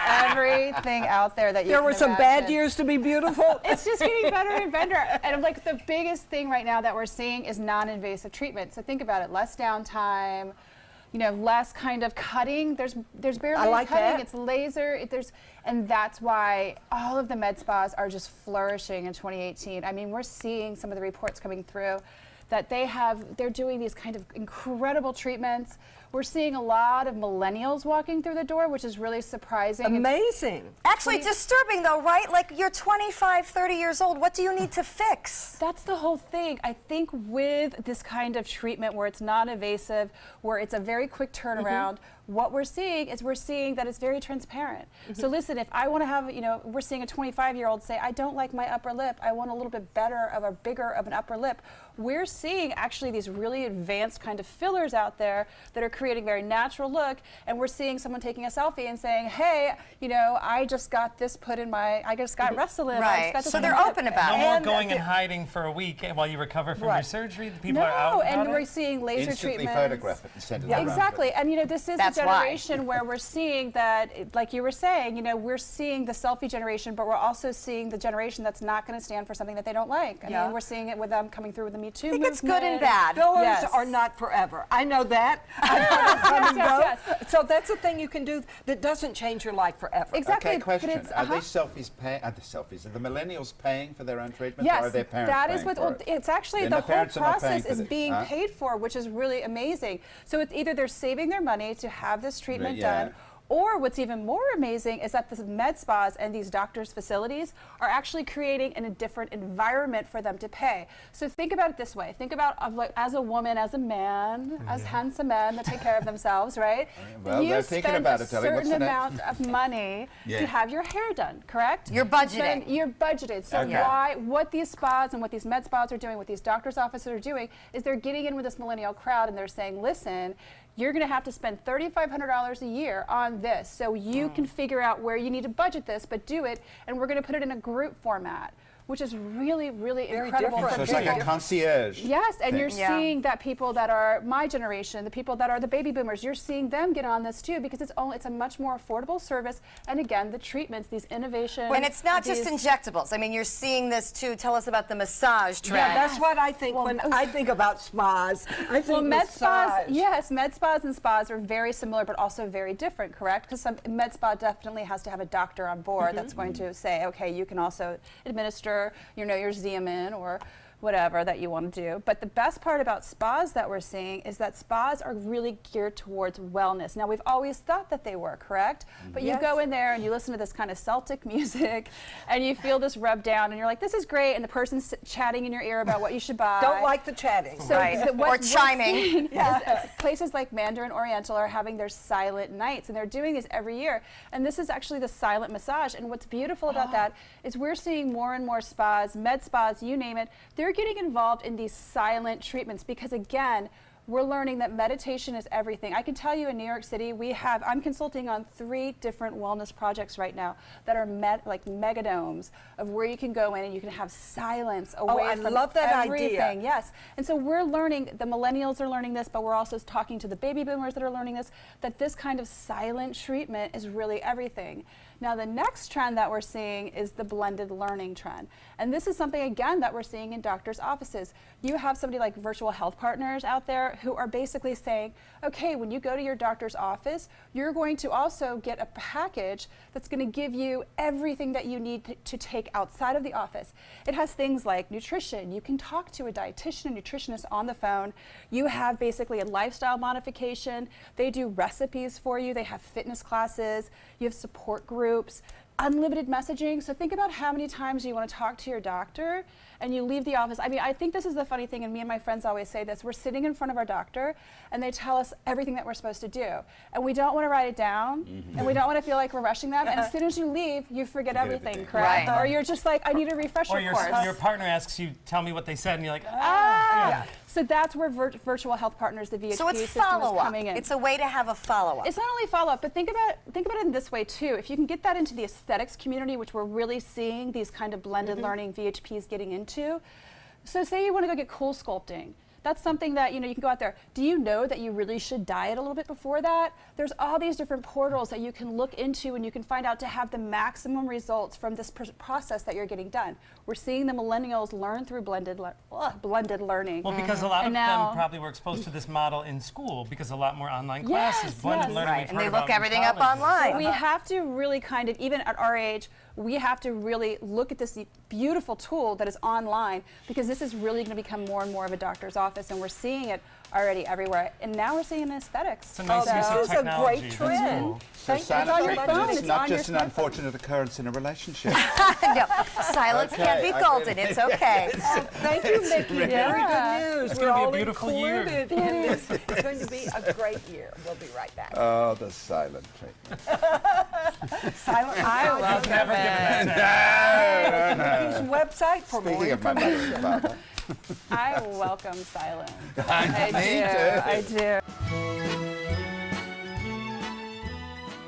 everything out there that you There can were some imagine. bad years to be beautiful. It's just getting better and better. And like the biggest thing right now that we're seeing is non-invasive treatment. So think about it, less downtime, you know, less kind of cutting. There's barely like cutting. that. It's laser. And that's why all of the med spas are just flourishing in 2018. I mean, we're seeing some of the reports coming through that they're doing these kind of incredible treatments. We're seeing a lot of millennials walking through the door, which is really surprising. Amazing. Actually disturbing though, right? Like you're 25, 30 years old. What do you need to fix? That's the whole thing. I think with this kind of treatment where it's non-invasive, where it's a very quick turnaround, what we're seeing is that it's very transparent. So listen, if I want to have, you know, we're seeing a 25-year-old say, I don't like my upper lip, I want a little bit bigger of an upper lip. We're seeing actually these really advanced kind of fillers out there that are creating a very natural look, and we're seeing someone taking a selfie and saying, hey, you know, I just got this put in my, I just got Restylane. Right, so they're open about it. No more going and hiding for a week while you recover from your surgery. The people are out about and it. we're seeing laser Instantly treatments. photograph it and send it around. Exactly, and you know, this is That's the generation where we're seeing that, like you were saying, you know, we're seeing the selfie generation, but we're also seeing the generation that's not going to stand for something that they don't like. I mean, we're seeing it with them coming through with the Me Too movement. It's good and bad. Fillers are not forever. I know that. Yes. So that's a thing you can do that doesn't change your life forever. Exactly. Okay, question. Are these selfies paying? Are the millennials paying for their own treatment? Yes, Yes, or are their parents that paying is what. for Well, it? it's actually Then the the whole parents are not paying process for is this, being huh? paid for, which is really amazing. So it's either they're saving their money to have this treatment Yeah. done, or what's even more amazing is that the med spas and these doctors' facilities are actually creating a different environment for them to pay. So think about it this way. Think about as a woman, as a man, as handsome men that take care of themselves, right? Well, you they're thinking spend about a it, Ellie. What's certain the name? amount of money Yeah. to have your hair done, correct? You're budgeting. You're budgeted. So Okay. what these spas and what these med spas are doing, what these doctors' offices are doing, is they're getting in with this millennial crowd and they're saying, listen, you're going to have to spend $3,500 a year on this. So you can figure out where you need to budget this, but do it, and we're going to put it in a group format, which is really, really incredible. So it's like a concierge. Yes, and thing. you're seeing that people that are my generation, the people that are the baby boomers, you're seeing them get on this too, because it's a much more affordable service. And again, the treatments, these innovations. And it's not just injectables. I mean, you're seeing this too. Tell us about the massage trend. Yeah, that's what I think when I think about spas. I think med spas, massage. yes, med spas and spas are very similar, but also very different, correct? Because some med spa definitely has to have a doctor on board that's going to say, okay, you can also administer, you know, your Xeomin or whatever that you want to do. But the best part about spas that we're seeing is that spas are really geared towards wellness. Now, we've always thought that they were, correct? But you go in there and you listen to this kind of Celtic music and you feel this rub down and you're like, this is great, and the person's chatting in your ear about what you should buy. Don't like the chatting. So or chiming. Places like Mandarin Oriental are having their silent nights, and they're doing this every year. And this is actually the silent massage. And what's beautiful about that is we're seeing more and more spas, med spas, you name it, they're getting involved in these silent treatments because, again, we're learning that meditation is everything. I can tell you in New York City, I'm consulting on 3 different wellness projects right now that are like megadomes of where you can go in and you can have silence away from love that everything. idea. Yes. And so we're learning, the millennials are learning this, but we're also talking to the baby boomers that are learning this, that this kind of silent treatment is really everything. Now, the next trend that we're seeing is the blended learning trend. And this is something, again, that we're seeing in doctors' offices. You have somebody like Virtual Health Partners out there who are basically saying, okay, when you go to your doctor's office, you're going to also get a package that's going to give you everything that you need to take outside of the office. It has things like nutrition. You can talk to a dietitian, a nutritionist on the phone. You have basically a lifestyle modification. They do recipes for you. They have fitness classes. You have support groups, unlimited messaging. So think about how many times you want to talk to your doctor and you leave the office. I mean, I think this is the funny thing, and me and my friends always say this. We're sitting in front of our doctor and they tell us everything that we're supposed to do. And we don't want to write it down, and we don't want to feel like we're rushing them. And as soon as you leave, you forget everything, correct? Right. Or you're just like, I need a refresher course. Or your partner asks you, tell me what they said, and you're like, yeah. So that's where Virtual Health Partners, the VHP So it's system is follow-up. coming in. It's a way to have a follow-up. It's not only follow-up, but think about it in this way too. If you can get that into the aesthetics community, which we're really seeing these kind of blended learning VHPs getting into. So say you want to go get cool sculpting. That's something that, you know, you can go out there. Do you know that you really should diet a little bit before that? There's all these different portals that you can look into and you can find out to have the maximum results from this process that you're getting done. We're seeing the millennials learn through blended learning. Well, because a lot of them probably were exposed to this model in school because a lot more online classes, blended learning. Right, and they look everything up online. So we have to really kind of, even at our age, we have to really look at this beautiful tool that is online, because this is really going to become more and more of a doctor's office, and we're seeing it already everywhere. And now we're seeing it in aesthetics. It's a nice piece of technology. This is a great trend. Cool. So silent treatment is not just an unfortunate occurrence in a relationship. No, silence can't be golden. It's okay. Thank you, Mickey. Very good news. It's We're going to all be a beautiful year. included in this. It's going to be a great year. We'll be right back. Oh, the silent treatment. Silent. I love Never given that. No. Mickey's website for more Speaking of my mother and father. I welcome silence. I do.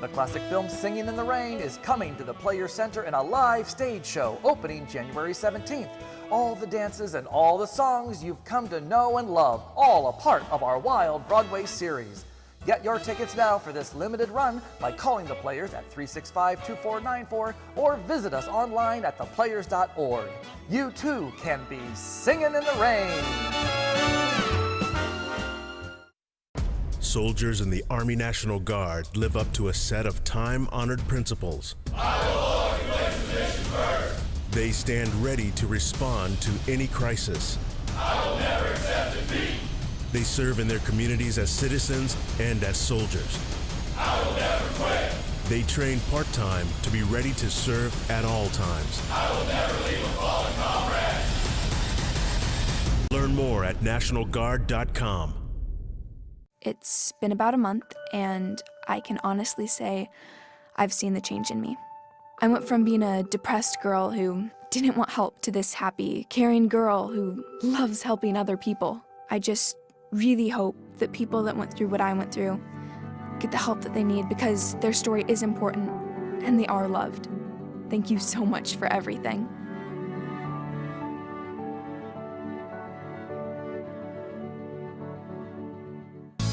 The classic film Singing in the Rain is coming to the Players Center in a live stage show opening January 17th. All the dances and all the songs you've come to know and love, all a part of our Wild Broadway series. Get your tickets now for this limited run by calling the Players at 365-2494 or visit us online at theplayers.org. You too can be singing in the rain. Soldiers in the Army National Guard live up to a set of time-honored principles. I will always place the mission first. They stand ready to respond to any crisis. I will never accept defeat. They serve in their communities as citizens and as soldiers. I will never quit. They train part-time to be ready to serve at all times. I will never leave a fallen comrade. Learn more at nationalguard.com. It's been about a month, and I can honestly say I've seen the change in me. I went from being a depressed girl who didn't want help to this happy, caring girl who loves helping other people. I just really hope that people that went through what I went through get the help that they need, because their story is important and they are loved. Thank you so much for everything.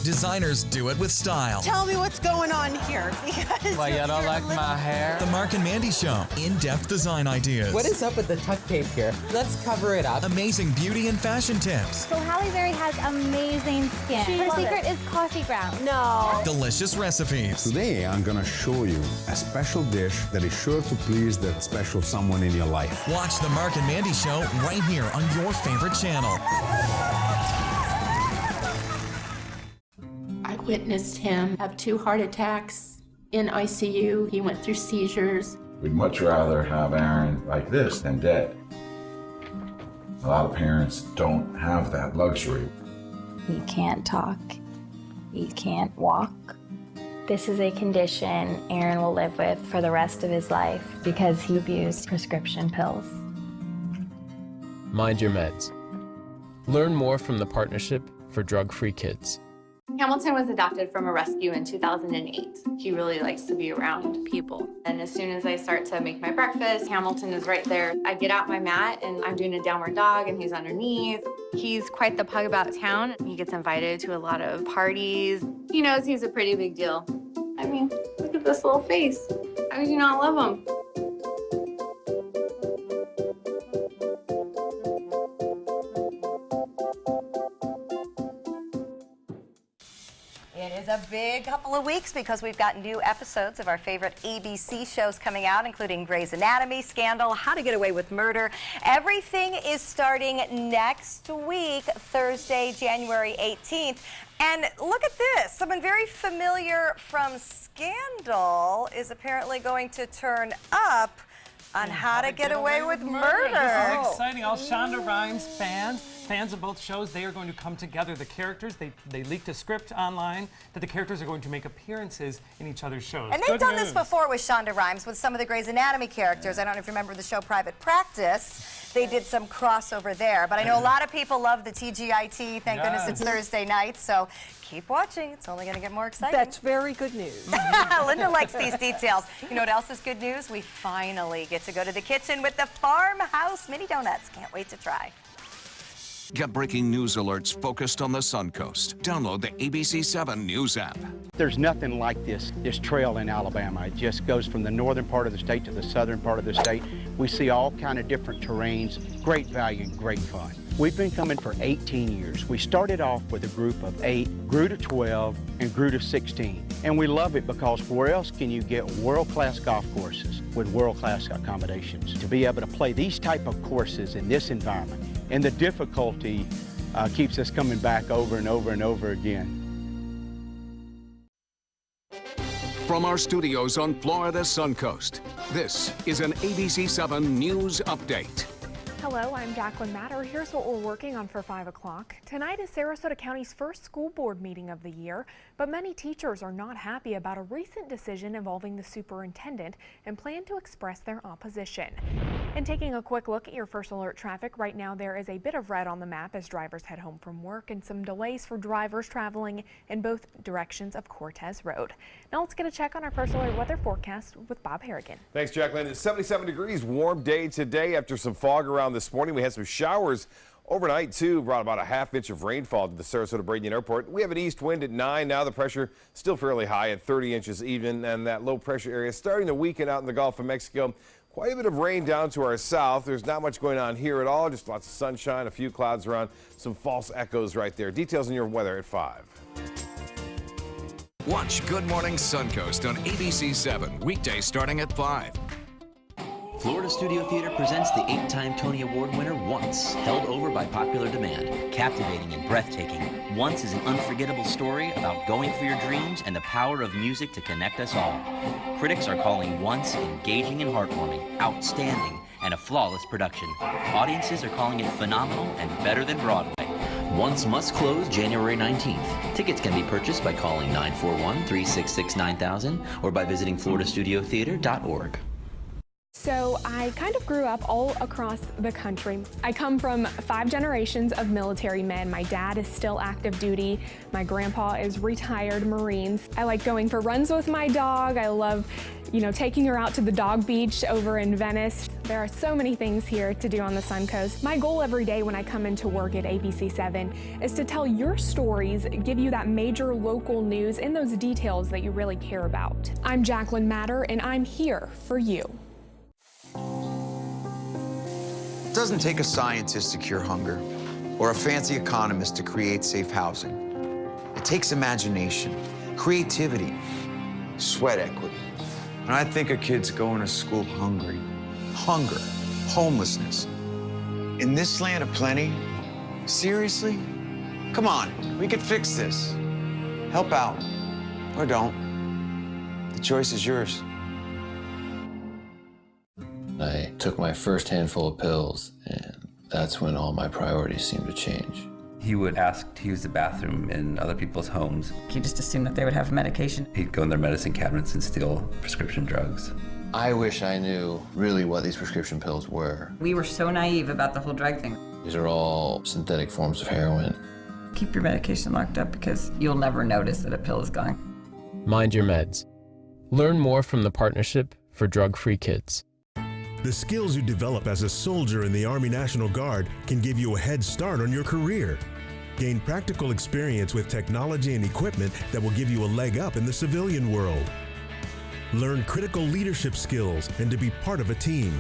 Designers do it with style. Tell me what's going on here, because Why, you don't like my hair? The Mark and Mandy Show. In-depth design ideas. What is up with the tuck tape here? Let's cover it up. Amazing beauty and fashion tips. So Halle Berry has amazing skin. Her secret is coffee grounds. No. Delicious recipes. Today, I'm going to show you a special dish that is sure to please that special someone in your life. Watch the Mark and Mandy Show right here on your favorite channel. I witnessed him have 2 heart attacks in ICU. He went through seizures. We'd much rather have Aaron like this than dead. A lot of parents don't have that luxury. He can't talk. He can't walk. This is a condition Aaron will live with for the rest of his life because he abused prescription pills. Mind your meds. Learn more from the Partnership for Drug-Free Kids. Hamilton was adopted from a rescue in 2008. He really likes to be around people. And as soon as I start to make my breakfast, Hamilton is right there. I get out my mat and I'm doing a downward dog and he's underneath. He's quite the pug about town. He gets invited to a lot of parties. He knows he's a pretty big deal. I mean, look at this little face. How could you not love him? It is a big couple of weeks because we've got new episodes of our favorite ABC shows coming out, including Grey's Anatomy, Scandal, How to Get Away with Murder. Everything is starting next week, Thursday, January 18th. And look at this. Someone very familiar from Scandal is apparently going to turn up on How to Get Away with Murder. This is exciting. All Shonda Rhimes fans of both shows, they are going to come together. The characters, they leaked a script online that the characters are going to make appearances in each other's shows. And they've done this before with Shonda Rhimes with some of the Grey's Anatomy characters. I don't know if you remember the show Private Practice. They did some crossover there. But I know a lot of people love the TGIT. Thank goodness it's Thursday night. So keep watching. It's only going to get more exciting. That's very good news. Linda likes these details. You know what else is good news? We finally get to go to the kitchen with the Farmhouse Mini Donuts. Can't wait to try. Get breaking news alerts focused on the Suncoast. Download the ABC7 News app. There's nothing like this trail in Alabama. It just goes from the northern part of the state to the southern part of the state. We see all kind of different terrains, great value and great fun. We've been coming for 18 years. We started off with a group of 8, grew to 12, and grew to 16. And we love it because where else can you get world-class golf courses with world-class accommodations? To be able to play these type of courses in this environment, and the difficulty keeps us coming back over and over and over again. From our studios on Florida's Suncoast, this is an ABC7 News Update. Hello, I'm Jacqueline Matter. Here's what we're working on for 5 o'clock. Tonight is Sarasota County's first school board meeting of the year, but many teachers are not happy about a recent decision involving the superintendent and plan to express their opposition. And taking a quick look at your first alert traffic, right now there is a bit of red on the map as drivers head home from work and some delays for drivers traveling in both directions of Cortez Road. Now let's get a check on our first alert weather forecast with Bob Harrigan. Thanks, Jacqueline. It's 77 degrees, warm day today after some fog around this morning. We had some showers overnight, too, brought about a ½ inch of rainfall to the Sarasota-Bradenton Airport. We have an east wind at 9. Now the pressure still fairly high at 30 inches even, and that low pressure area starting to weaken out in the Gulf of Mexico. Quite a bit of rain down to our south. There's not much going on here at all, just lots of sunshine, a few clouds around, some false echoes right there. Details on your weather at 5. Watch Good Morning Suncoast on ABC7, weekdays starting at 5. Florida Studio Theater presents the 8-time Tony Award winner Once, held over by popular demand. Captivating and breathtaking, Once is an unforgettable story about going for your dreams and the power of music to connect us all. Critics are calling Once engaging and heartwarming, outstanding, and a flawless production. Audiences are calling it phenomenal and better than Broadway. Once must close January 19th. Tickets can be purchased by calling 941-366-9000 or by visiting FloridaStudioTheater.org. So I kind of grew up all across the country. I come from 5 generations of military men. My dad is still active duty. My grandpa is retired Marines. I like going for runs with my dog. I love you know, taking her out to the dog beach over in Venice. There are so many things here to do on the Suncoast. My goal every day when I come into work at ABC7 is to tell your stories, give you that major local news and those details that you really care about. I'm Jacqueline Matter, and I'm here for you. It doesn't take a scientist to cure hunger or a fancy economist to create safe housing. It takes imagination, creativity, sweat equity. And I think of kids going to school hungry. Hunger, homelessness. In this land of plenty, seriously? Come on, we could fix this. Help out, or don't. The choice is yours. I took my first handful of pills, and that's when all my priorities seemed to change. He would ask to use the bathroom in other people's homes. He just assumed that they would have medication. He'd go in their medicine cabinets and steal prescription drugs. I wish I knew really what these prescription pills were. We were so naive about the whole drug thing. These are all synthetic forms of heroin. Keep your medication locked up because you'll never notice that a pill is gone. Mind your meds. Learn more from the Partnership for Drug-Free Kids. The skills you develop as a soldier in the Army National Guard can give you a head start on your career. Gain practical experience with technology and equipment that will give you a leg up in the civilian world. Learn critical leadership skills and to be part of a team.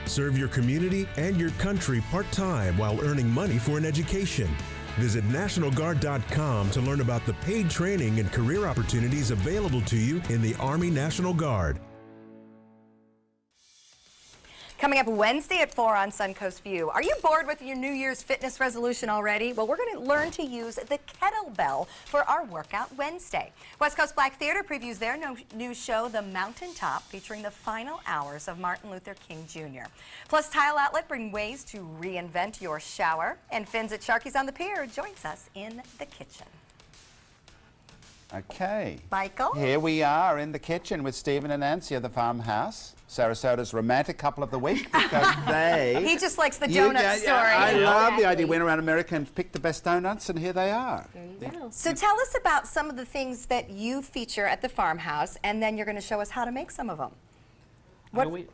Serve your community and your country part-time while earning money for an education. Visit NationalGuard.com to learn about the paid training and career opportunities available to you in the Army National Guard. Coming up Wednesday at 4 on Suncoast View. Are you bored with your New Year's fitness resolution already? Well, we're going to learn to use the kettlebell for our Workout Wednesday. West Coast Black Theater previews their new show, The Mountaintop, featuring the final hours of Martin Luther King Jr. Plus, Tile Outlet bring ways to reinvent your shower. And Finn's at Sharky's on the Pier joins us in the kitchen. Okay. Michael? Here we are in the kitchen with Stephen and Nancy of the Farmhouse, Sarasota's romantic couple of the week, because they... He just likes the donut story. I love the idea. Went around America and picked the best donuts, and here they are. There you go. So tell us about some of the things that you feature at the Farmhouse, and then you're going to show us how to make some of them.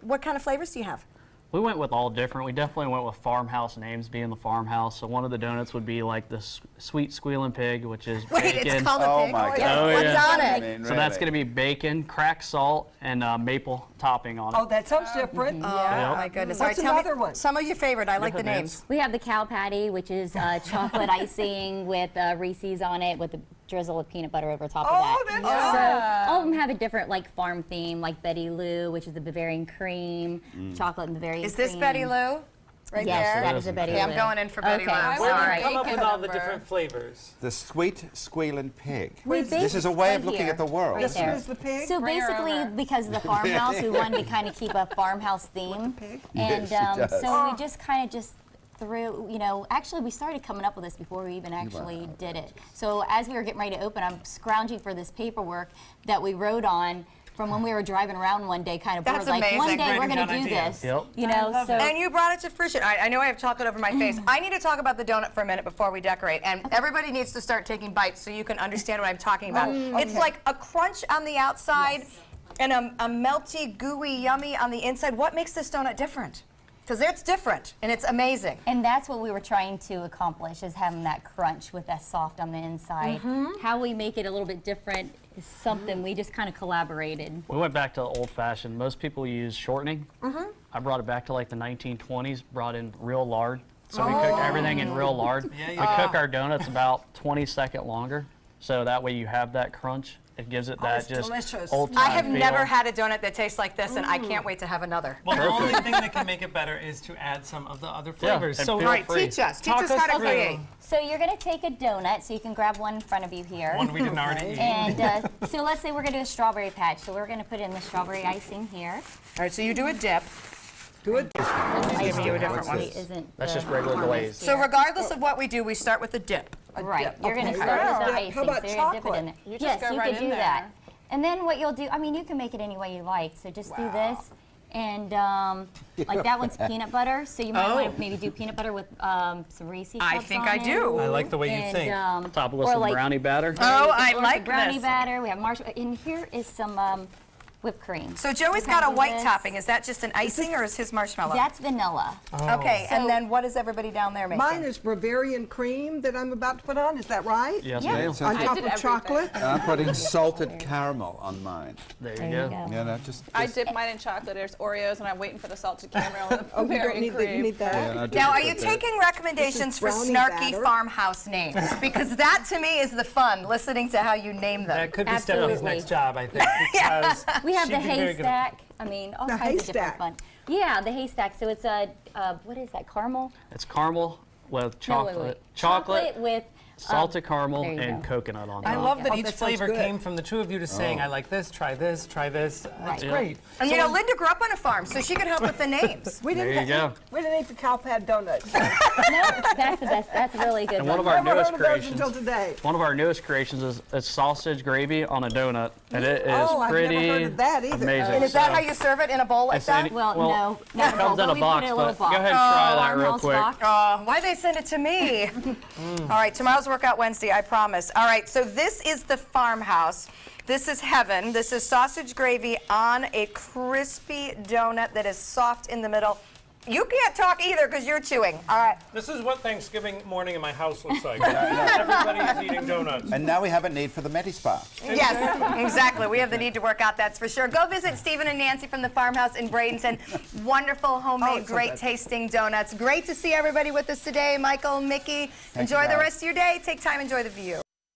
What kind of flavors do you have? We went with all different. We definitely went with farmhouse names, being the farmhouse. So one of the donuts would be like the sweet squealing pig, which is bacon. It's called a pig? My God. Oh, what's on it? I mean, So that's going to be bacon, cracked salt, and maple topping on it. Oh, that sounds different. Oh, my goodness. What's All right, another one? Some of your favorite. I like the names. We have the cow patty, which is chocolate icing with Reese's on it with a drizzle of peanut butter over top of that. That's So all of them have a different like farm theme, like Betty Lou, which is the Bavarian cream, chocolate and Bavarian cream. Is this Betty Lou? Right yes, there? that is a Betty Lou. I'm going in for Betty Lou. Where did you come up with all the different flavors? The sweet squealing pig. We This is a way of looking here, at the world. right there. is the pig? So basically, because of the farmhouse, we wanted to kind of keep a farmhouse theme. And Yes, she does. so we just kind of through, you know, actually we started coming up with this before we even actually did it. So as we were getting ready to open, I'm scrounging for this paperwork that we wrote on from when we were driving around one day, kind of bored, like one day we're going to do this. Yep. You know, so And you brought it to fruition. I know I have chocolate over my face. I need to talk about the donut for a minute before we decorate, and everybody needs to start taking bites so you can understand what I'm talking about. It's like a crunch on the outside and a melty, gooey, yummy on the inside. What makes this donut different? Because it's different, and it's amazing. And that's what we were trying to accomplish, is having that crunch with that soft on the inside. How we make it a little bit different is something we just kind of collaborated. We went back to old-fashioned. Most people use shortening. I brought it back to like the 1920s, brought in real lard. So we cook everything in real lard. We cook our donuts about 20 seconds longer, so that way you have that crunch. It gives it that just delicious. old-time I have feel. never had a donut that tastes like this, and I can't wait to have another. Well, the only thing that can make it better is to add some of the other flavors. and So, feel All right, free. teach us. Teach Talk us us how to through. create. So you're going to take a donut, so you can grab one in front of you here. one we didn't already eat. And so let's say we're going to do a strawberry patch. So we're going to put in the strawberry icing here. All right, so you do a dip. Good. Giving you a different one. That's just regular glaze. So regardless of what we do, we start with the dip. Right, you're going to Okay. start with How the icing, so about you're going to dip it in chocolate? there. You just Yes, go you right could in do there. that. And then what you'll do, I mean, you can make it any way you like. So just do this. And like that one's peanut butter, so you might want to maybe do peanut butter with some Reese's cups I think on I it. do. I like the way you think. Top with or some like- brownie batter. Oh, I or like some brownie this. batter. We have marshmallow. And here is some whipped cream. So Joey's Can I got a do white this? topping. Is that just an icing or is his marshmallow? That's vanilla. Okay, So- and then what is everybody down there making? Mine is Bavarian cream that I'm about to put on. Is that right? Yes, Yeah. ma'am. It's On okay. top of chocolate. And I'm putting salted caramel on mine. There you There you go. go. Yeah, no, just I dip mine in chocolate. There's Oreos, and I'm waiting for the salted caramel and the Oh, you don't Bavarian need, cream. you need that? Yeah, no, just Now, are put you that- taking recommendations for brownie snarky batter. farmhouse names? Because that, to me, is the fun, listening to how you name them. That could be Absolutely. Stephanie's next job, I think. Because We have she'd the be very good at- haystack. I mean, all The kinds of different haystack. fun. Yeah, the haystack. So it's a what is that? Caramel? It's caramel with No, chocolate. wait, wait. Chocolate, with salted caramel, there you and go. coconut on I top. love that Oh, each that sounds flavor good. came from the two of you just saying, I like this, try this, try this. That's Right. great. And you know, Linda grew up on a farm, so she could help with the names. We There you go. We didn't eat the cow pad donuts. No, that's the best. That's a really good And one of our Never newest heard of those creations. until today. One of our newest creations is sausage gravy on a donut, and it is Oh, I've never pretty heard of that either. amazing. And is that So- how you serve it in a bowl like It's that? any- Well, well, no, it not a bowl, comes in but a we box, put it in a little but box. go ahead and try that real Farmhouse quick. box. Why'd they send it to me? All right, tomorrow's Workout Wednesday, I promise. All right, so this is the farmhouse. This is heaven. This is sausage gravy on a crispy donut that is soft in the middle. You can't talk either because you're chewing. All right. This is what Thanksgiving morning in my house looks like. Everybody is eating donuts. And now we have a need for the Medi-Spa. Yes, exactly. We have the need to work out, that's for sure. Go visit Stephen and Nancy from the farmhouse in Bradenton. Wonderful, homemade, so great good. tasting donuts. Great to see everybody with us today. Michael, Mickey, Thank you, enjoy the guys. rest of your day. Take time, enjoy the view.